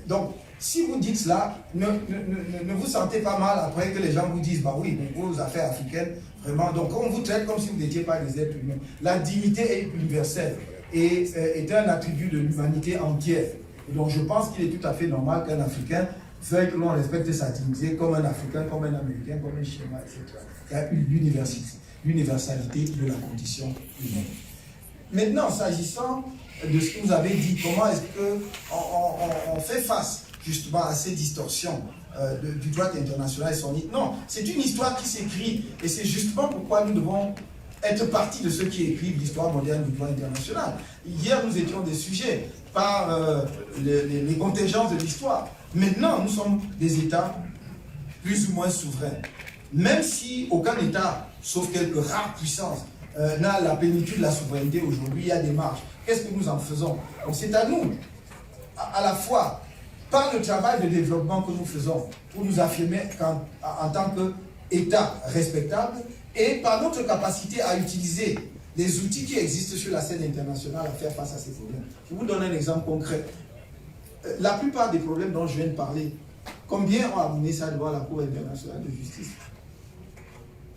Donc, si vous dites cela, ne vous sentez pas mal après que les gens vous disent, bah oui, mais vos affaires africaines, vraiment, donc on vous traite comme si vous n'étiez pas des êtres humains. La dignité est universelle et est un attribut de l'humanité entière. Et donc je pense qu'il est tout à fait normal qu'un Africain veuille que l'on respecte sa dignité comme un Africain, comme un Américain, comme un Chinois, etc. Il y a l'universalité de la condition humaine. Maintenant, s'agissant de ce que vous avez dit, comment est-ce qu'on fait face justement à ces distorsions du droit international et son... Non, c'est une histoire qui s'écrit et c'est justement pourquoi nous devons être partie de ceux qui écrivent l'histoire moderne du droit international. Hier, nous étions des sujets par les contingences de l'histoire. Maintenant, nous sommes des États plus ou moins souverains. Même si aucun État, sauf quelques rares puissances, n'a la plénitude de la souveraineté aujourd'hui, il y a des marges. Qu'est-ce que nous en faisons? Donc c'est à nous, à la fois, par le travail de développement que nous faisons, pour nous affirmer en tant qu'État respectable, et par notre capacité à utiliser les outils qui existent sur la scène internationale à faire face à ces problèmes. Je vous donne un exemple concret. La plupart des problèmes dont je viens de parler, combien ont amené ça devant la Cour internationale de justice?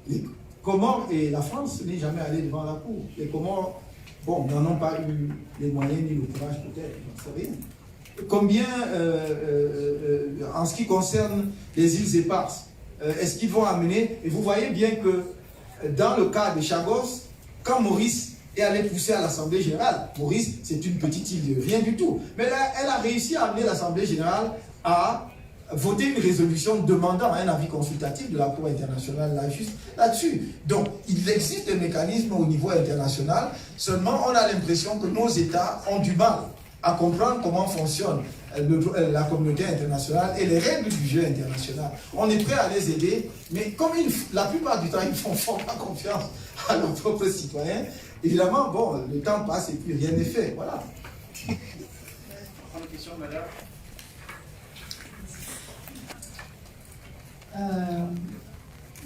Les Comores et la France n'est jamais allé devant la Cour. Les Comores, bon, n'en ont pas eu les moyens ni le courage peut-être, je ne sais rien. Combien, en ce qui concerne les îles éparses, est-ce qu'ils vont amener? Et vous voyez bien que dans le cas de Chagos, quand Maurice est allé pousser à l'Assemblée générale, Maurice, c'est une petite île de rien du tout, mais là, elle a réussi à amener l'Assemblée générale à voter une résolution demandant un avis consultatif de la Cour internationale là-dessus. Donc, il existe des mécanismes au niveau international, seulement on a l'impression que nos États ont du mal à comprendre comment fonctionne la communauté internationale et les règles du jeu international. On est prêt à les aider, mais comme la plupart du temps, ils ne font pas confiance à leurs propres citoyens, évidemment, bon, le temps passe et puis rien n'est fait. Voilà. On prend une question, madame.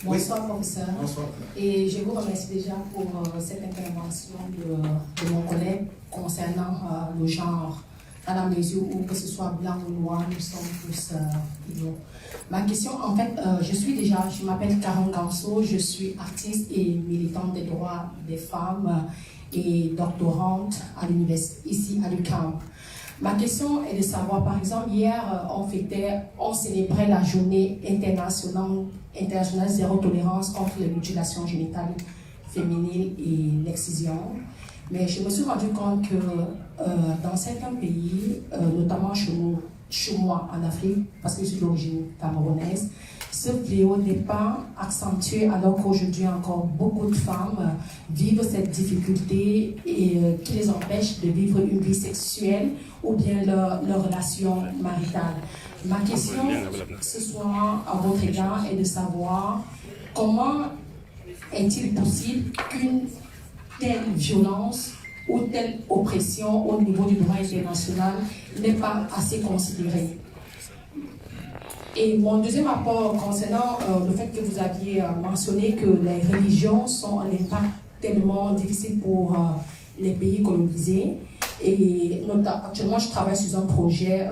Bonsoir, professeur. Bonsoir. Et je vous remercie déjà pour cette intervention de mon collègue concernant le genre, dans la mesure où, que ce soit blanc ou noir, nous sommes tous égaux. Ma question, en fait, je m'appelle Karen Ganso, je suis artiste et militante des droits des femmes et doctorante à l'université, ici à l'UQAM. Ma question est de savoir, par exemple, hier, on célébrait la journée internationale zéro tolérance contre les mutilations génitales féminines et l'excision. Mais je me suis rendu compte que dans certains pays, notamment chez moi en Afrique, parce que je suis d'origine camerounaise, ce fléau n'est pas accentué alors qu'aujourd'hui encore beaucoup de femmes vivent cette difficulté et qui les empêche de vivre une vie sexuelle ou bien leur relation maritale. Ma question ce soir à votre égard est de savoir comment est-il possible qu'une telle violence ou telle oppression au niveau du droit international n'est pas assez considérée. Et mon deuxième rapport concernant le fait que vous aviez mentionné que les religions sont un impact tellement difficile pour les pays colonisés. Et actuellement, je travaille sur un projet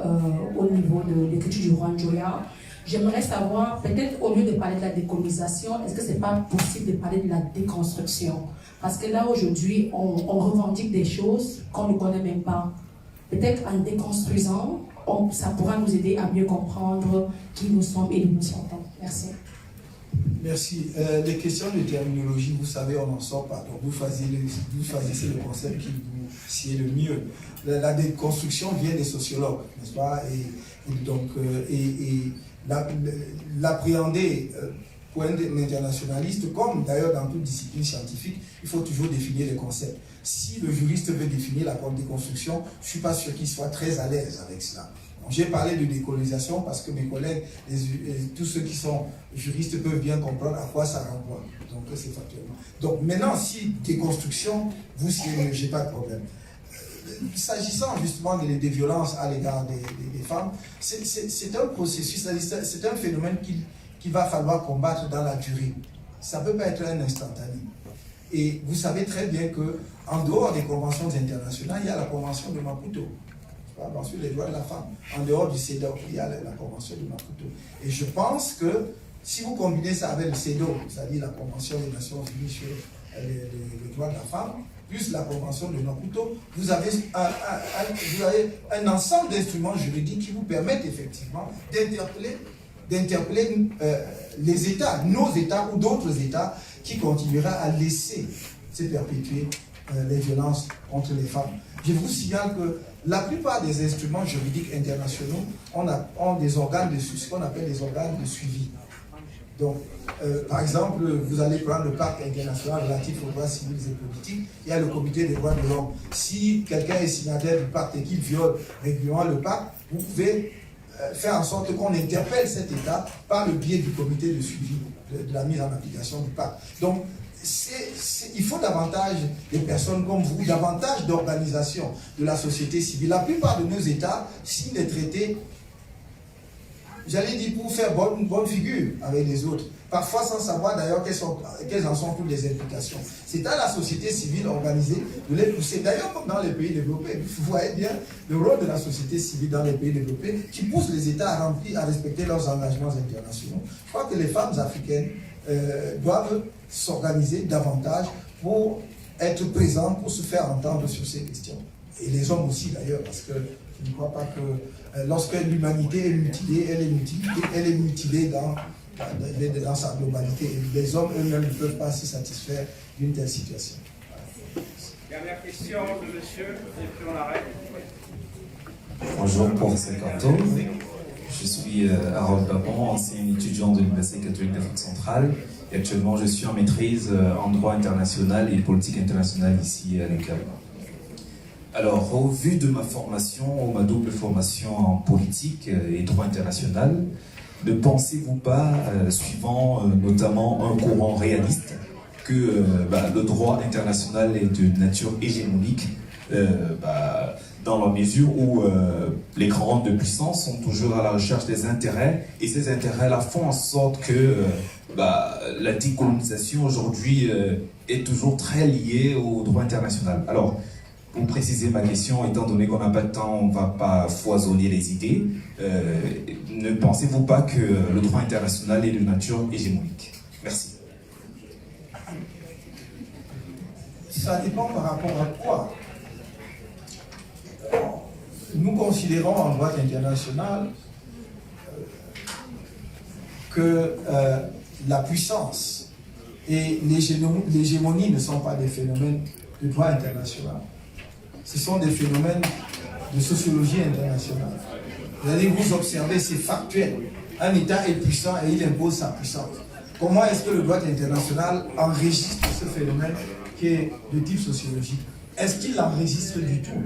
au niveau de l'écriture du roi Njoya. J'aimerais savoir, peut-être au lieu de parler de la décolonisation, est-ce que ce n'est pas possible de parler de la déconstruction? Parce que là, aujourd'hui, on revendique des choses qu'on ne connaît même pas. Peut-être en déconstruisant, ça pourra nous aider à mieux comprendre qui nous sommes et nous sommes. Merci. Merci. Les questions de terminologie, vous savez, on n'en sort pas. Donc vous choisissez le concept qui vous sied le mieux. La déconstruction vient des sociologues, n'est-ce pas? Et l'appréhender point internationaliste, comme d'ailleurs dans toute discipline scientifique, il faut toujours définir les concepts. Si le juriste veut définir la déconstruction, je ne suis pas sûr qu'il soit très à l'aise avec cela. J'ai parlé de décolonisation parce que mes collègues, tous ceux qui sont juristes peuvent bien comprendre à quoi ça renvoie. Donc c'est factuellement. Donc maintenant, si déconstruction, vous je n'ai pas de problème. S'agissant justement des violences à l'égard des femmes, c'est un processus, c'est un phénomène qu'il va falloir combattre dans la durée. Ça ne peut pas être un instantané. Et vous savez très bien qu'en dehors des conventions internationales, il y a la convention de Maputo. Sur les droits de la femme. En dehors du CEDAW, il y a la convention de Maputo. Et je pense que si vous combinez ça avec le CEDAW, c'est-à-dire la convention des Nations Unies sur les droits de la femme, plus la convention de Maputo, vous avez un ensemble d'instruments juridiques qui vous permettent effectivement d'interpeller les États, nos États ou d'autres États qui continuera à laisser se perpétuer les violences contre les femmes. Je vous signale que la plupart des instruments juridiques internationaux ont des organes ce qu'on appelle des organes de suivi. Donc, par exemple, vous allez prendre le pacte international relatif aux droits civils et politiques, il y a le comité des droits de l'homme. Si quelqu'un est signataire du pacte et qu'il viole régulièrement le pacte, vous pouvez faire en sorte qu'on interpelle cet État par le biais du comité de suivi de la mise en application du pacte. Donc, il faut davantage de personnes comme vous, davantage d'organisations de la société civile. La plupart de nos États signent les traités, j'allais dire, pour faire bonne figure avec les autres. Parfois sans savoir d'ailleurs quelles en sont toutes les implications. C'est à la société civile organisée de les pousser. D'ailleurs, comme dans les pays développés, vous voyez bien le rôle de la société civile dans les pays développés qui pousse les États à respecter leurs engagements internationaux. Je crois que les femmes africaines doivent s'organiser davantage pour être présentes, pour se faire entendre sur ces questions. Et les hommes aussi d'ailleurs, parce que je ne crois pas que lorsque l'humanité est mutilée, elle est mutilée dans sa globalité. Et les hommes eux-mêmes ne peuvent pas se satisfaire d'une telle situation. Dernière question de monsieur, et puis on arrête. Bonjour pour Sekanto. Je suis Harold Babon, ancien étudiant de l'Université catholique d'Afrique centrale. Et actuellement, je suis en maîtrise en droit international et politique internationale ici à l'UQAM. Alors, au vu de ma formation, ma double formation en politique et droit international, ne pensez-vous pas, suivant notamment un courant réaliste, que le droit international est de nature hégémonique dans la mesure où les grandes puissances sont toujours à la recherche des intérêts, et ces intérêts-là font en sorte que la décolonisation aujourd'hui est toujours très liée au droit international. Alors, pour préciser ma question, étant donné qu'on n'a pas de temps, on ne va pas foisonner les idées, ne pensez-vous pas que le droit international est de nature hégémonique? Merci. Ça dépend par rapport à quoi. Nous considérons en droit international que la puissance et l'hégémonie ne sont pas des phénomènes de droit international. Ce sont des phénomènes de sociologie internationale. Vous allez vous observer, c'est factuel. Un État est puissant et il impose sa puissance. Comment est-ce que le droit international enregistre ce phénomène qui est de type sociologique? Est-ce qu'il l'enregistre du tout?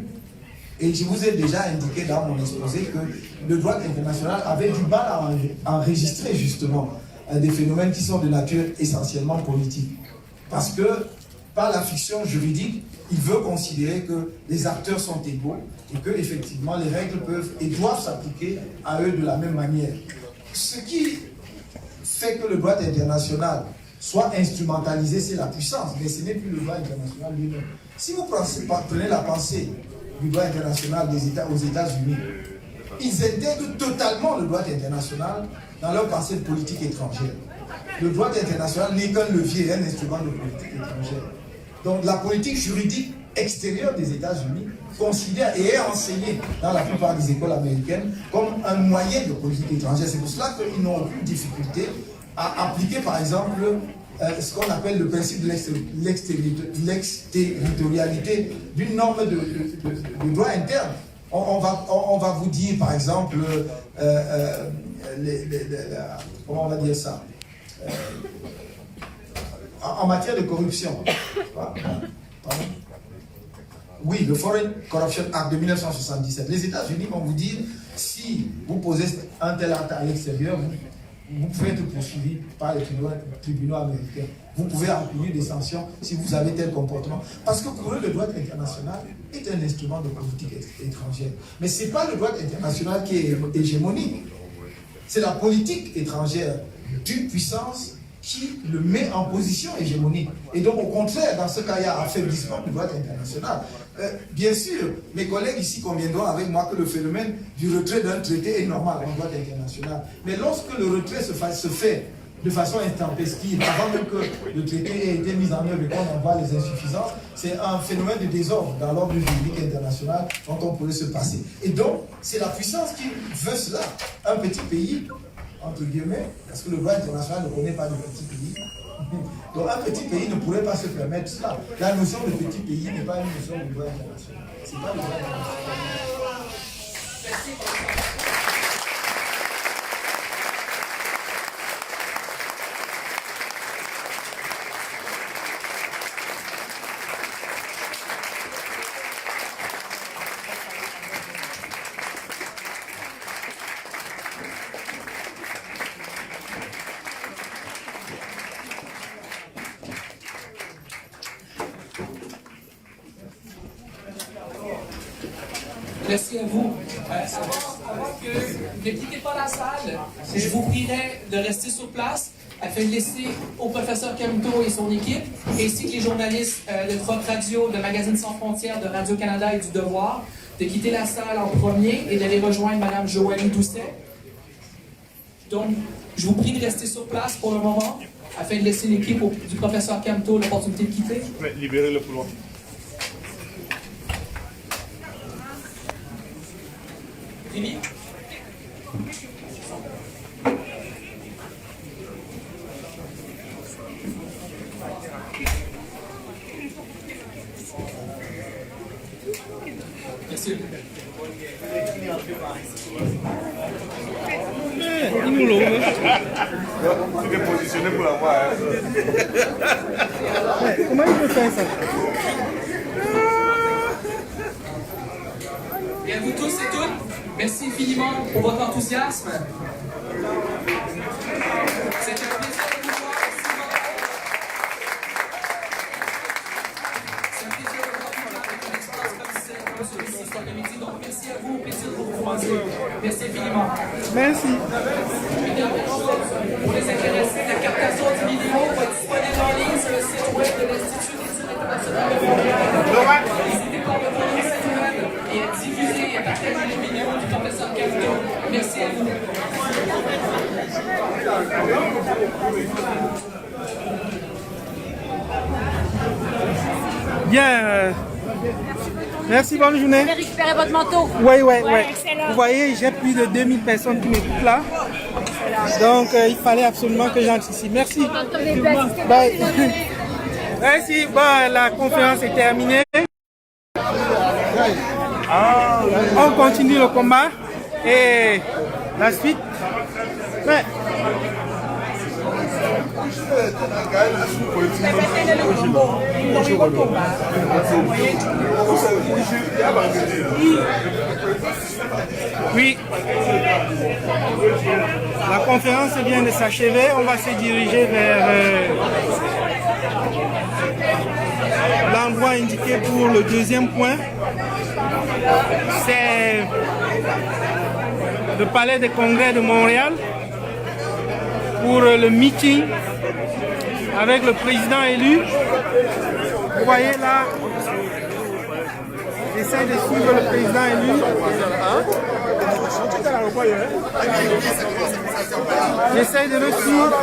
Et je vous ai déjà indiqué dans mon exposé que le droit international avait du mal à enregistrer justement des phénomènes qui sont de nature essentiellement politique. Parce que par la fiction juridique, il veut considérer que les acteurs sont égaux et que effectivement les règles peuvent et doivent s'appliquer à eux de la même manière. Ce qui fait que le droit international soit instrumentalisé, c'est la puissance, mais ce n'est plus le droit international lui-même. Si vous prenez la pensée du droit international aux États-Unis, ils intègrent totalement le droit international dans leur pensée de politique étrangère. Le droit international n'est qu'un levier, un instrument de politique étrangère. Donc la politique juridique extérieure des États-Unis considère et est enseignée dans la plupart des écoles américaines comme un moyen de politique étrangère. C'est pour cela qu'ils n'ont aucune difficulté à appliquer par exemple ce qu'on appelle le principe de l'exterritorialité d'une norme de droit interne. On va vous dire par exemple, comment on va dire ça, en matière de corruption. Pardon? Oui, le Foreign Corruption Act de 1977. Les États-Unis vont vous dire, si vous posez un tel acte à l'extérieur, vous pouvez être poursuivi par les tribunaux américains. Vous pouvez encourir des sanctions si vous avez tel comportement. Parce que pour eux, le droit international est un instrument de politique étrangère. Mais ce n'est pas le droit international qui est hégémonique. C'est la politique étrangère d'une puissance qui le met en position hégémonique. Et donc, au contraire, dans ce cas, il y a affaiblissement du droit international. Bien sûr, mes collègues ici conviendront avec moi que le phénomène du retrait d'un traité est normal en droit international. Mais lorsque le retrait se fait de façon intempestive, avant même que le traité ait été mis en œuvre et qu'on en voit les insuffisances, c'est un phénomène de désordre dans l'ordre juridique international dont on pourrait se passer. Et donc, c'est la puissance qui veut cela. Un petit pays, entre guillemets, parce que le droit international ne connaît pas de petits pays. Donc un petit pays ne pourrait pas se permettre cela. La notion de petit pays n'est pas une notion de droit international. C'est pas le droit international. Merci à vous. Avant que ne quittez pas la salle, je vous prierai de rester sur place afin de laisser au professeur Camteau et son équipe, ainsi que les journalistes de Troc Radio, de Magazine Sans Frontières, de Radio-Canada et du Devoir, de quitter la salle en premier et d'aller rejoindre Mme Joanie Doucet. Donc, je vous prie de rester sur place pour le moment, afin de laisser l'équipe du professeur Camteau l'opportunité de quitter. Libérez le couloir. Fini? Merci. Il nous l'ouvre. Tu t'es positionné pour la voir. Comment il peut faire ça? Et à vous tous et toutes, merci infiniment pour votre enthousiasme. C'était un plaisir de vous voir ici. C'est un plaisir de voir un espace comme celui-ci cet après-midi. Donc merci à vous, plaisir de vous croiser. Merci infiniment. Merci. Pour les intéressés, la captation du vidéo va être disponible en ligne sur le site web de l'Institut d'études internationales de Montréal. N'hésitez pas à rejoindre le site web et à diffuser et à partager les vidéos du professeur Camteau. Merci à vous. Bien. Merci, bonne journée. Vous avez récupéré votre manteau? Oui. Excellent. Vous voyez, j'ai plus de 2000 personnes qui m'écoutent là. Donc, il fallait absolument que j'anticipe. Merci. Bye. Merci. Bon, la conférence est terminée. On continue le combat. Et la suite. Ouais. Oui. La conférence vient de s'achever. On va se diriger vers l'endroit indiqué pour le deuxième point. C'est le Palais des Congrès de Montréal pour le meeting avec le président élu. Vous voyez là J'essaie de suivre le président élu. J'essaie de le suivre.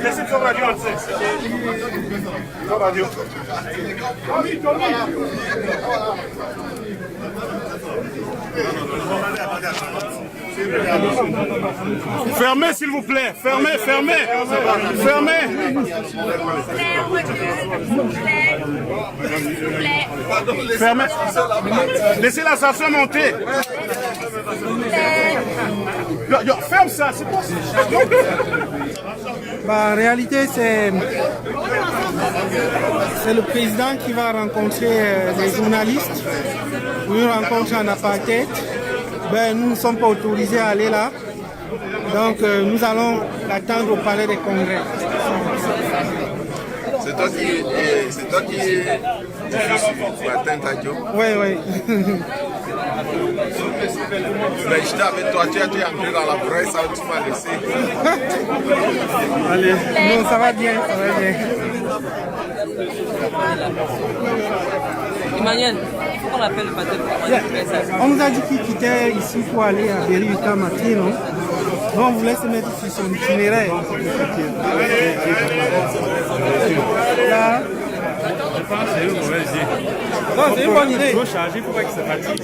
Laissez ton radio en tête. Ton radio. Fermez s'il vous plaît, fermez, fermez, fermez. Fermez. Laissez la station monter. Ferme ça, c'est quoi? Bah, en réalité, c'est le président qui va rencontrer les journalistes pour une rencontre en apartheid. Ben, nous ne sommes pas autorisés à aller là. Donc, nous allons l'attendre au palais des congrès. C'est toi qui pour atteindre à Dieu. Oui, oui. Mais j'étais avec toi, tu es entré dans la presse, ça tu m'as laissé. Allez, non, ça va bien, ça va bien. Emmanuel, il faut qu'on appelle le patin pour on nous a dit qu'il quittait ici pour aller à Berry-UQAM à pied, non? Donc on voulait se mettre sur son itinéraire. Là. Je pense que c'est une mauvaise idée. Non, c'est une bonne idée. Il faut charger pour pas qu'il se fatigue.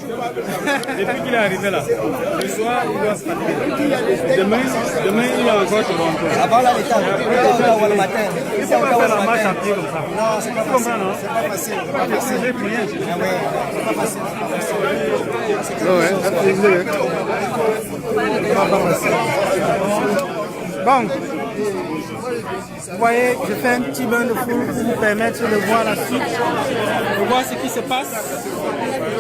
Depuis qu'il est arrivé là, le soir, il doit se fatiguer. Demain, il va encore se rendre. Avant la l'étape, le matin. Il faut pas faire la marche à pied comme ça. Non, c'est pas facile. C'est pas facile. C'est pas facile. C'est plus rien. Ah ouais, c'est pas facile. Bon, vous voyez, je fais un petit bain de foule pour vous permettre de voir la suite, de voir ce qui se passe,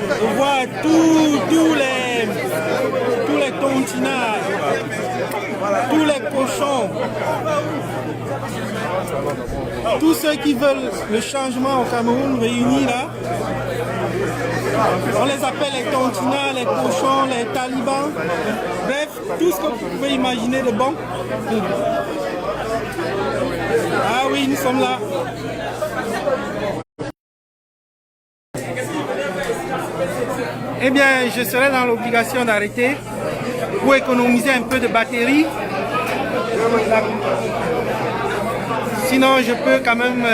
de voir tous les tontinards, tous les cochons, tous ceux qui veulent le changement au Cameroun réunis là. On les appelle les tontinards, les cochons, les talibans, bref, tout ce que vous pouvez imaginer de bon. Ah oui, nous sommes là. Eh bien, je serai dans l'obligation d'arrêter pour économiser un peu de batterie. Sinon, je peux quand même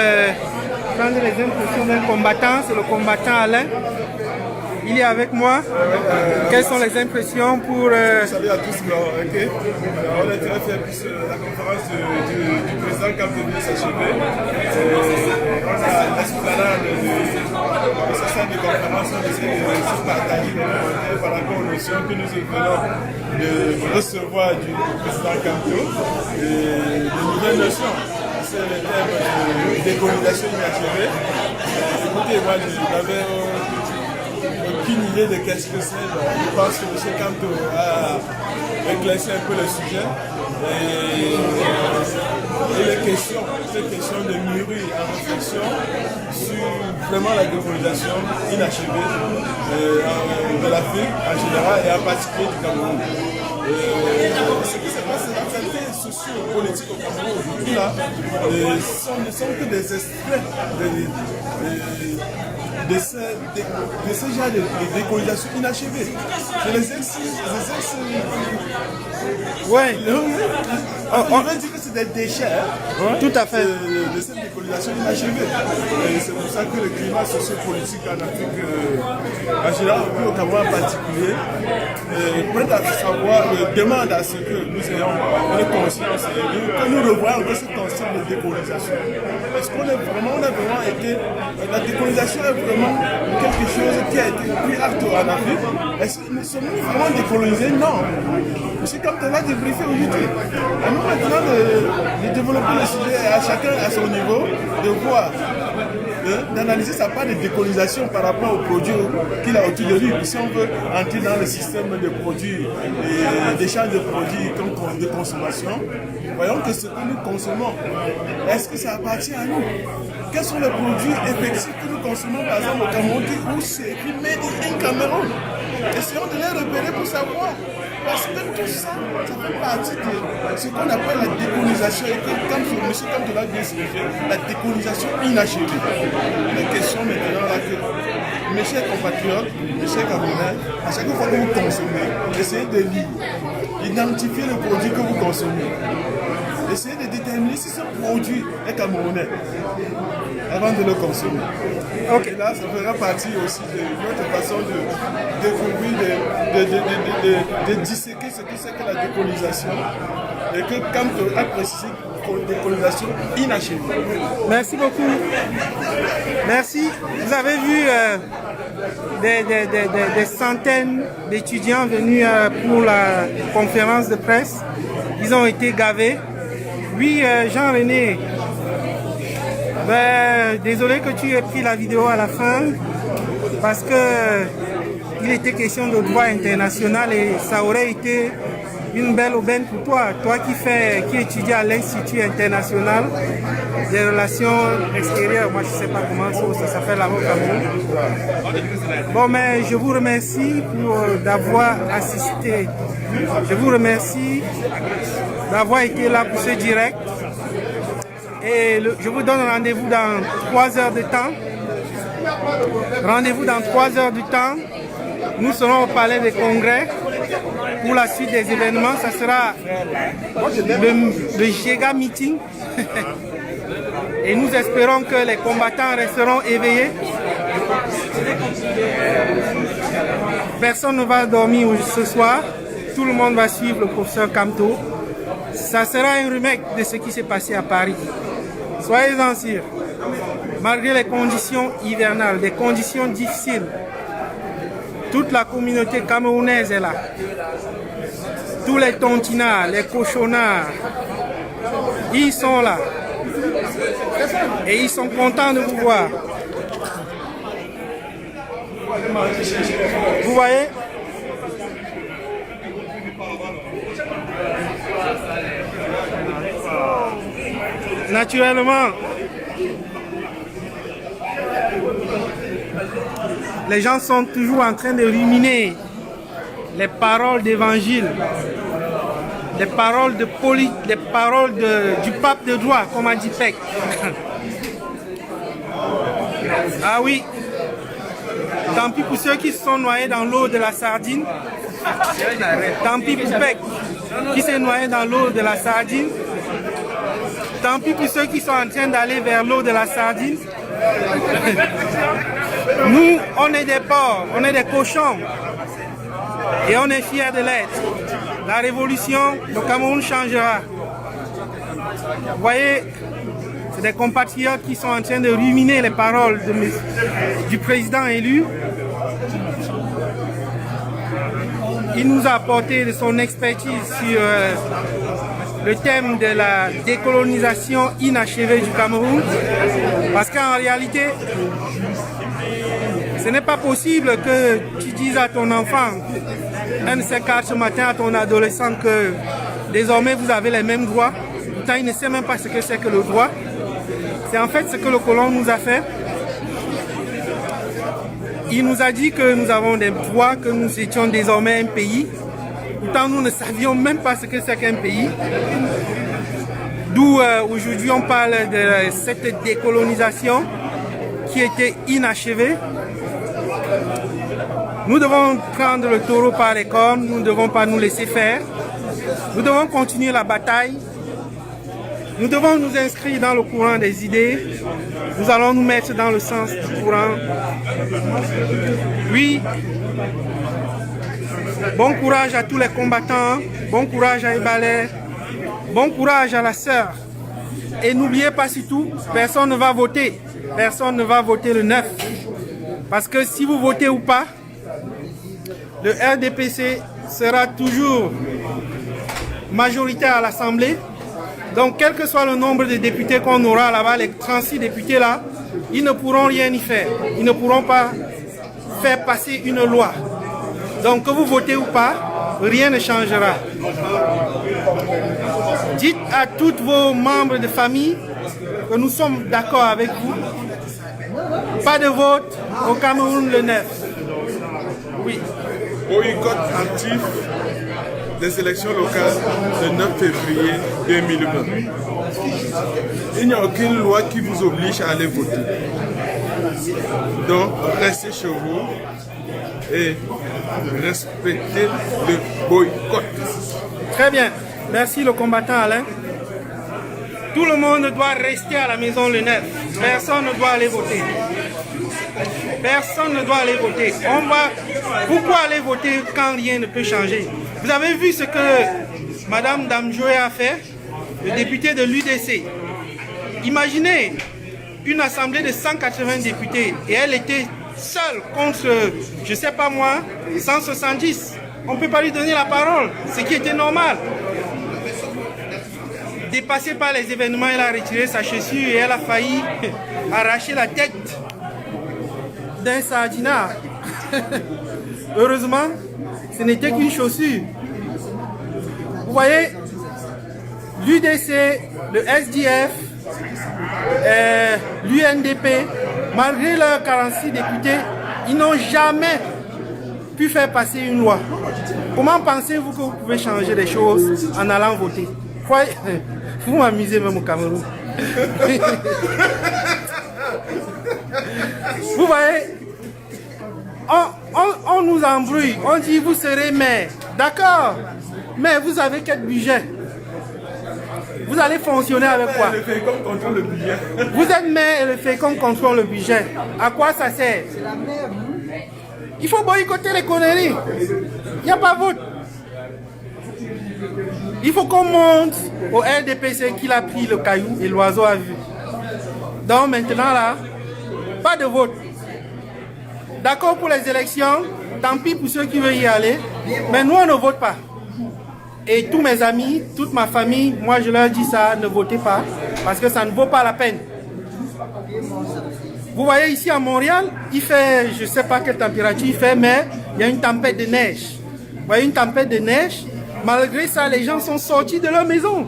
prendre les impressions d'un combattant. C'est le combattant Alain. Il est avec moi. Quelles sont les impressions pour... Salut à tous, ok. On est très fiers puisque la conférence du président Cap vient s'achever. On a l'esplanade de ce centre de conférence, on essaie de se partager des commentaires par rapport aux notions que nous venons de recevoir du président Camto, de nouvelles notions. C'est le thème de décolonisation inachevée. Écoutez, moi, je n'avais aucune idée de qu'est-ce que c'est. Je pense que M. Camto a éclairci un peu le sujet. Et les questions, ces questions de mûrir en réflexion sur vraiment la décolonisation inachevée de l'Afrique en général et en particulier du Cameroun. Ce qui se passe dans cette vie socio-politique au Cameroun aujourd'hui là, ne sont que des extraits de ce genre de décolonisation inachevée. Ouais. On va dire que c'est des déchets. Hein, tout à fait. De cette décolonisation inachevée. Et c'est pour ça que le climat socio-politique en Afrique, en général, au Cameroun en particulier, prête à savoir, demande à ce que nous ayons une conscience et que nous revoyons que ce concept de décolonisation. Est-ce qu'on a vraiment été. La décolonisation est vraiment quelque chose qui a été pris acte en Afrique. Est-ce que nous sommes vraiment décolonisés? Non. C'est comme tu l'as débriefé aujourd'hui. À nous maintenant de développer le sujet à chacun à son niveau, de voir, d'analyser sa part de décolonisation par rapport aux produits qu'il a autour de lui. Si on veut entrer dans le système de produits et d'échange de produits de consommation, voyons que ce que nous consommons, est-ce que ça appartient à nous? Quels sont les produits effectifs que nous consommons par exemple au Cameroun où c'est écrit Made in Cameroun? Essayons de les repérer pour savoir. Parce que tout ça, ça fait partie de ce qu'on appelle la décolonisation. Et que, comme M. Kamto l'a bien expliqué, la décolonisation inachevée. La question maintenant là que mes chers compatriotes, mes chers Camerounais, à chaque fois que vous consommez, essayez de lire, identifier le produit que vous consommez. Essayez de déterminer si ce produit est camerounais avant de le consommer. Okay. Et là, ça fera partie aussi de notre façon de découvrir, de disséquer ce que c'est que la décolonisation. Et que quand a précisé décolonisation inachevée. Merci beaucoup. Merci. Vous avez vu des centaines d'étudiants venus pour la conférence de presse. Ils ont été gavés. Oui, Jean-René, désolé que tu aies pris la vidéo à la fin parce que il était question de droit international et ça aurait été une belle aubaine pour toi. Toi qui étudie à l'Institut international des relations extérieures, moi je ne sais pas comment ça s'appelle là au Cameroun. Bon, mais je vous remercie d'avoir assisté. Je vous remercie d'avoir été là pour ce direct. Et je vous donne rendez-vous dans 3 heures de temps. Rendez-vous dans 3 heures du temps. Nous serons au Palais des Congrès pour la suite des événements. Ça sera le Giga Meeting. Et nous espérons que les combattants resteront éveillés. Personne ne va dormir ce soir. Tout le monde va suivre le professeur Kamto. Ça sera un remake de ce qui s'est passé à Paris. Soyez-en sûrs. Malgré les conditions hivernales, des conditions difficiles, toute la communauté camerounaise est là. Tous les tontinards, les cochonnards, ils sont là. Et ils sont contents de vous voir. Vous voyez? Naturellement, les gens sont toujours en train de ruminer les paroles d'évangile, les paroles de les paroles du pape de droit, comme a dit Peck. Ah oui, tant pis pour ceux qui se sont noyés dans l'eau de la sardine. Tant pis pour Peck qui s'est noyé dans l'eau de la sardine. Tant pis pour ceux qui sont en train d'aller vers l'eau de la sardine. Nous, on est des porcs, on est des cochons. Et on est fiers de l'être. La révolution, le Cameroun changera. Vous voyez, c'est des compatriotes qui sont en train de ruminer les paroles du président élu. Il nous a apporté de son expertise sur le thème de la décolonisation inachevée du Cameroun. Parce qu'en réalité, ce n'est pas possible que tu dises à ton enfant, un de ces 4 ce matin, à ton adolescent, que désormais vous avez les mêmes droits. Pourtant, il ne sait même pas ce que c'est que le droit. C'est en fait ce que le colon nous a fait. Il nous a dit que nous avons des droits, que nous étions désormais un pays. Pourtant, nous ne savions même pas ce que c'est qu'un pays. D'où aujourd'hui on parle de cette décolonisation qui était inachevée. Nous devons prendre le taureau par les cornes, nous ne devons pas nous laisser faire. Nous devons continuer la bataille. Nous devons nous inscrire dans le courant des idées. Nous allons nous mettre dans le sens du courant. Oui. Bon courage à tous les combattants. Bon courage à Ibalé. Bon courage à la sœur. Et n'oubliez pas surtout, personne ne va voter. Personne ne va voter le 9. Parce que si vous votez ou pas, le RDPC sera toujours majoritaire à l'Assemblée. Donc, quel que soit le nombre de députés qu'on aura là-bas, les 36 députés là, ils ne pourront rien y faire. Ils ne pourront pas faire passer une loi. Donc, que vous votez ou pas, rien ne changera. Dites à tous vos membres de famille que nous sommes d'accord avec vous. Pas de vote au Cameroun le 9. Oui. boycott actif des élections locales le 9 février 2020. Il n'y a aucune loi qui vous oblige à aller voter. Donc, restez chez vous et respectez le boycott. Très bien. Merci le combattant Alain. Tout le monde doit rester à la maison le 9. Personne ne doit aller voter. Personne ne doit aller voter. Pourquoi aller voter quand rien ne peut changer? Vous avez vu ce que Madame Damjoé a fait, le député de l'UDC. Imaginez une assemblée de 180 députés et elle était seule contre, je ne sais pas moi, 170. On ne peut pas lui donner la parole, ce qui était normal. Dépassée par les événements, elle a retiré sa chaussure et elle a failli arracher la tête d'un sardinard. Heureusement, ce n'était qu'une chaussure. Vous voyez, l'UDC, le SDF, l'UNDP, malgré leurs 46 députés, ils n'ont jamais pu faire passer une loi. Comment pensez-vous que vous pouvez changer les choses en allant voter? Vous m'amusez même au Cameroun. Vous voyez, on nous embrouille, on dit vous serez maire. D'accord, mais vous avez quel budget? Vous allez fonctionner avec quoi? Le FECOM contrôle le budget. Vous êtes maire et le FECOM contrôle le budget. À quoi ça sert? Il faut boycotter les conneries. Il n'y a pas vote. Il faut qu'on monte au RDPC qu'il a pris le caillou et l'oiseau a vu. Donc maintenant là, pas de vote. D'accord pour les élections, tant pis pour ceux qui veulent y aller, mais nous on ne vote pas. Et tous mes amis, toute ma famille, moi je leur dis ça, ne votez pas, parce que ça ne vaut pas la peine. Vous voyez ici à Montréal, il fait, je ne sais pas quelle température il fait, mais il y a une tempête de neige. Vous voyez une tempête de neige, malgré ça les gens sont sortis de leur maison.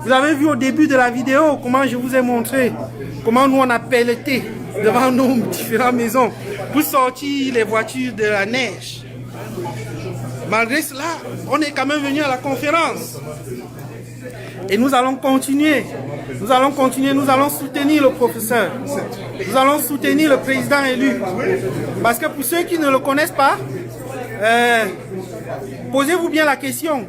Vous avez vu au début de la vidéo comment je vous ai montré, comment nous on a pelleté devant nos différentes maisons pour sortir les voitures de la neige. Malgré cela, on est quand même venu à la conférence. Et nous allons continuer. Nous allons continuer, nous allons soutenir le professeur. Nous allons soutenir le président élu. Parce que pour ceux qui ne le connaissent pas, posez-vous bien la question.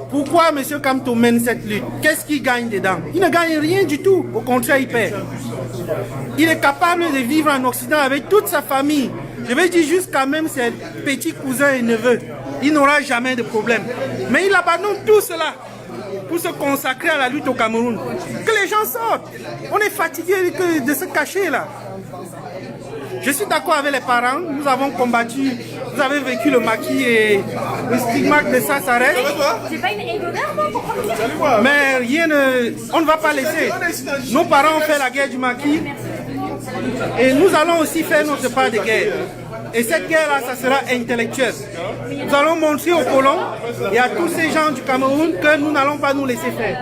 Pourquoi M. Kamto mène cette lutte? Qu'est-ce qu'il gagne dedans? Il ne gagne rien du tout. Au contraire, il perd. Il est capable de vivre en Occident avec toute sa famille. Je vais dire jusqu'à même ses petits cousins et neveux. Il n'aura jamais de problème. Mais il abandonne tout cela pour se consacrer à la lutte au Cameroun. Que les gens sortent. On est fatigué de se cacher là. Je suis d'accord avec les parents. Nous avons combattu. Vous avez vécu le maquis et le stigmate de ça s'arrête. Mais rien ne... On ne va pas laisser. Nos parents ont fait la guerre du maquis. Et nous allons aussi faire notre part de guerre. Et cette guerre-là, ça sera intellectuelle. Nous allons montrer aux colons et à tous ces gens du Cameroun que nous n'allons pas nous laisser faire.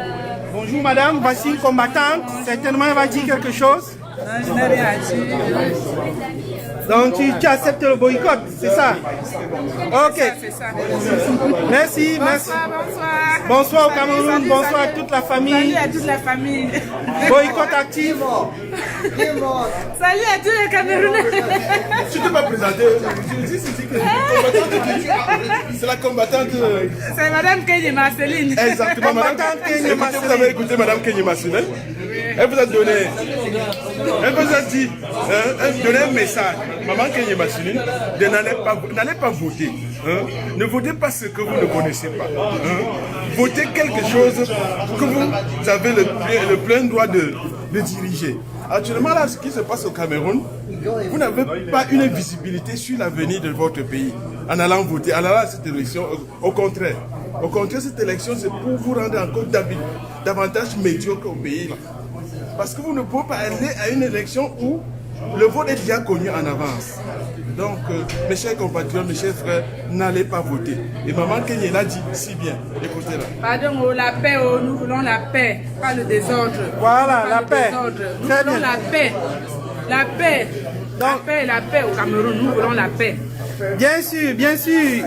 Bonjour madame, voici une combattante. Certainement, elle va dire quelque chose. Je n'ai rien à dire. Donc tu acceptes le boycott, c'est ça? Ok. Merci, merci. Bonsoir. Bonsoir au Cameroun, bonsoir à toute la famille. Salut à toute la famille. Boycott actif. Salut à tous les Camerounais. Tu ne t'es pas présenté. C'est la combattante. C'est Madame Kenye Marceline. Exactement, Madame Kenye Marceline. Vous avez écouté Madame Kenye Marceline? Elle vous a donné, elle vous a dit, elle donné un message. Maman Kenye Marceline, n'allez pas voter. Ne votez pas ce que vous ne connaissez pas. Votez quelque chose que vous avez le plein droit de diriger. Actuellement, là, ce qui se passe au Cameroun, vous n'avez pas une visibilité sur l'avenir de votre pays en allant voter, en allant à cette élection. Au contraire, cette élection, c'est pour vous rendre encore davantage médiocre au pays. Là. Parce que vous ne pouvez pas aller à une élection où le vote est déjà connu en avance. Donc, mes chers compatriotes, mes chers frères, n'allez pas voter. Et maman Kenye l'a dit si bien. Écoutez-la. Pardon, la paix, nous voulons la paix, pas le désordre. Voilà, la paix. Nous voulons la paix. La paix. La paix au Cameroun, nous voulons la paix. Bien sûr, bien sûr.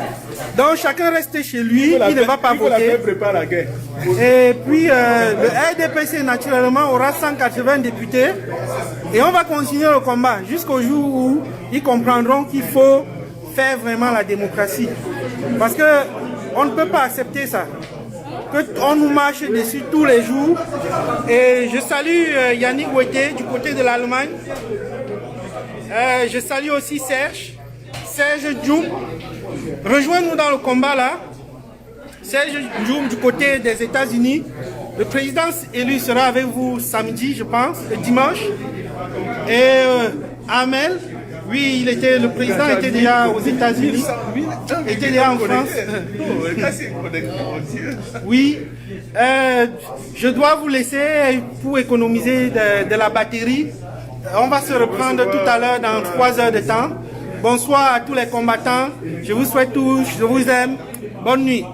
Donc chacun reste chez lui, il ne va pas voter. La paix prépare la guerre. Et puis le RDPC naturellement aura 180 députés et on va continuer le combat jusqu'au jour où ils comprendront qu'il faut faire vraiment la démocratie. Parce que on ne peut pas accepter ça. On nous marche dessus tous les jours. Et je salue Yannick Ouetté du côté de l'Allemagne. Je salue aussi Serge Djoum. Rejoins-nous dans le combat là. Serge Djoum du côté des États-Unis. Le président élu sera avec vous samedi, je pense, dimanche. Et Amel, oui, le président était déjà aux États-Unis, était déjà en France. Oui, je dois vous laisser pour économiser de la batterie. On va se reprendre tout à l'heure dans 3 heures de temps. Bonsoir à tous les combattants. Je vous souhaite tous, je vous aime. Bonne nuit.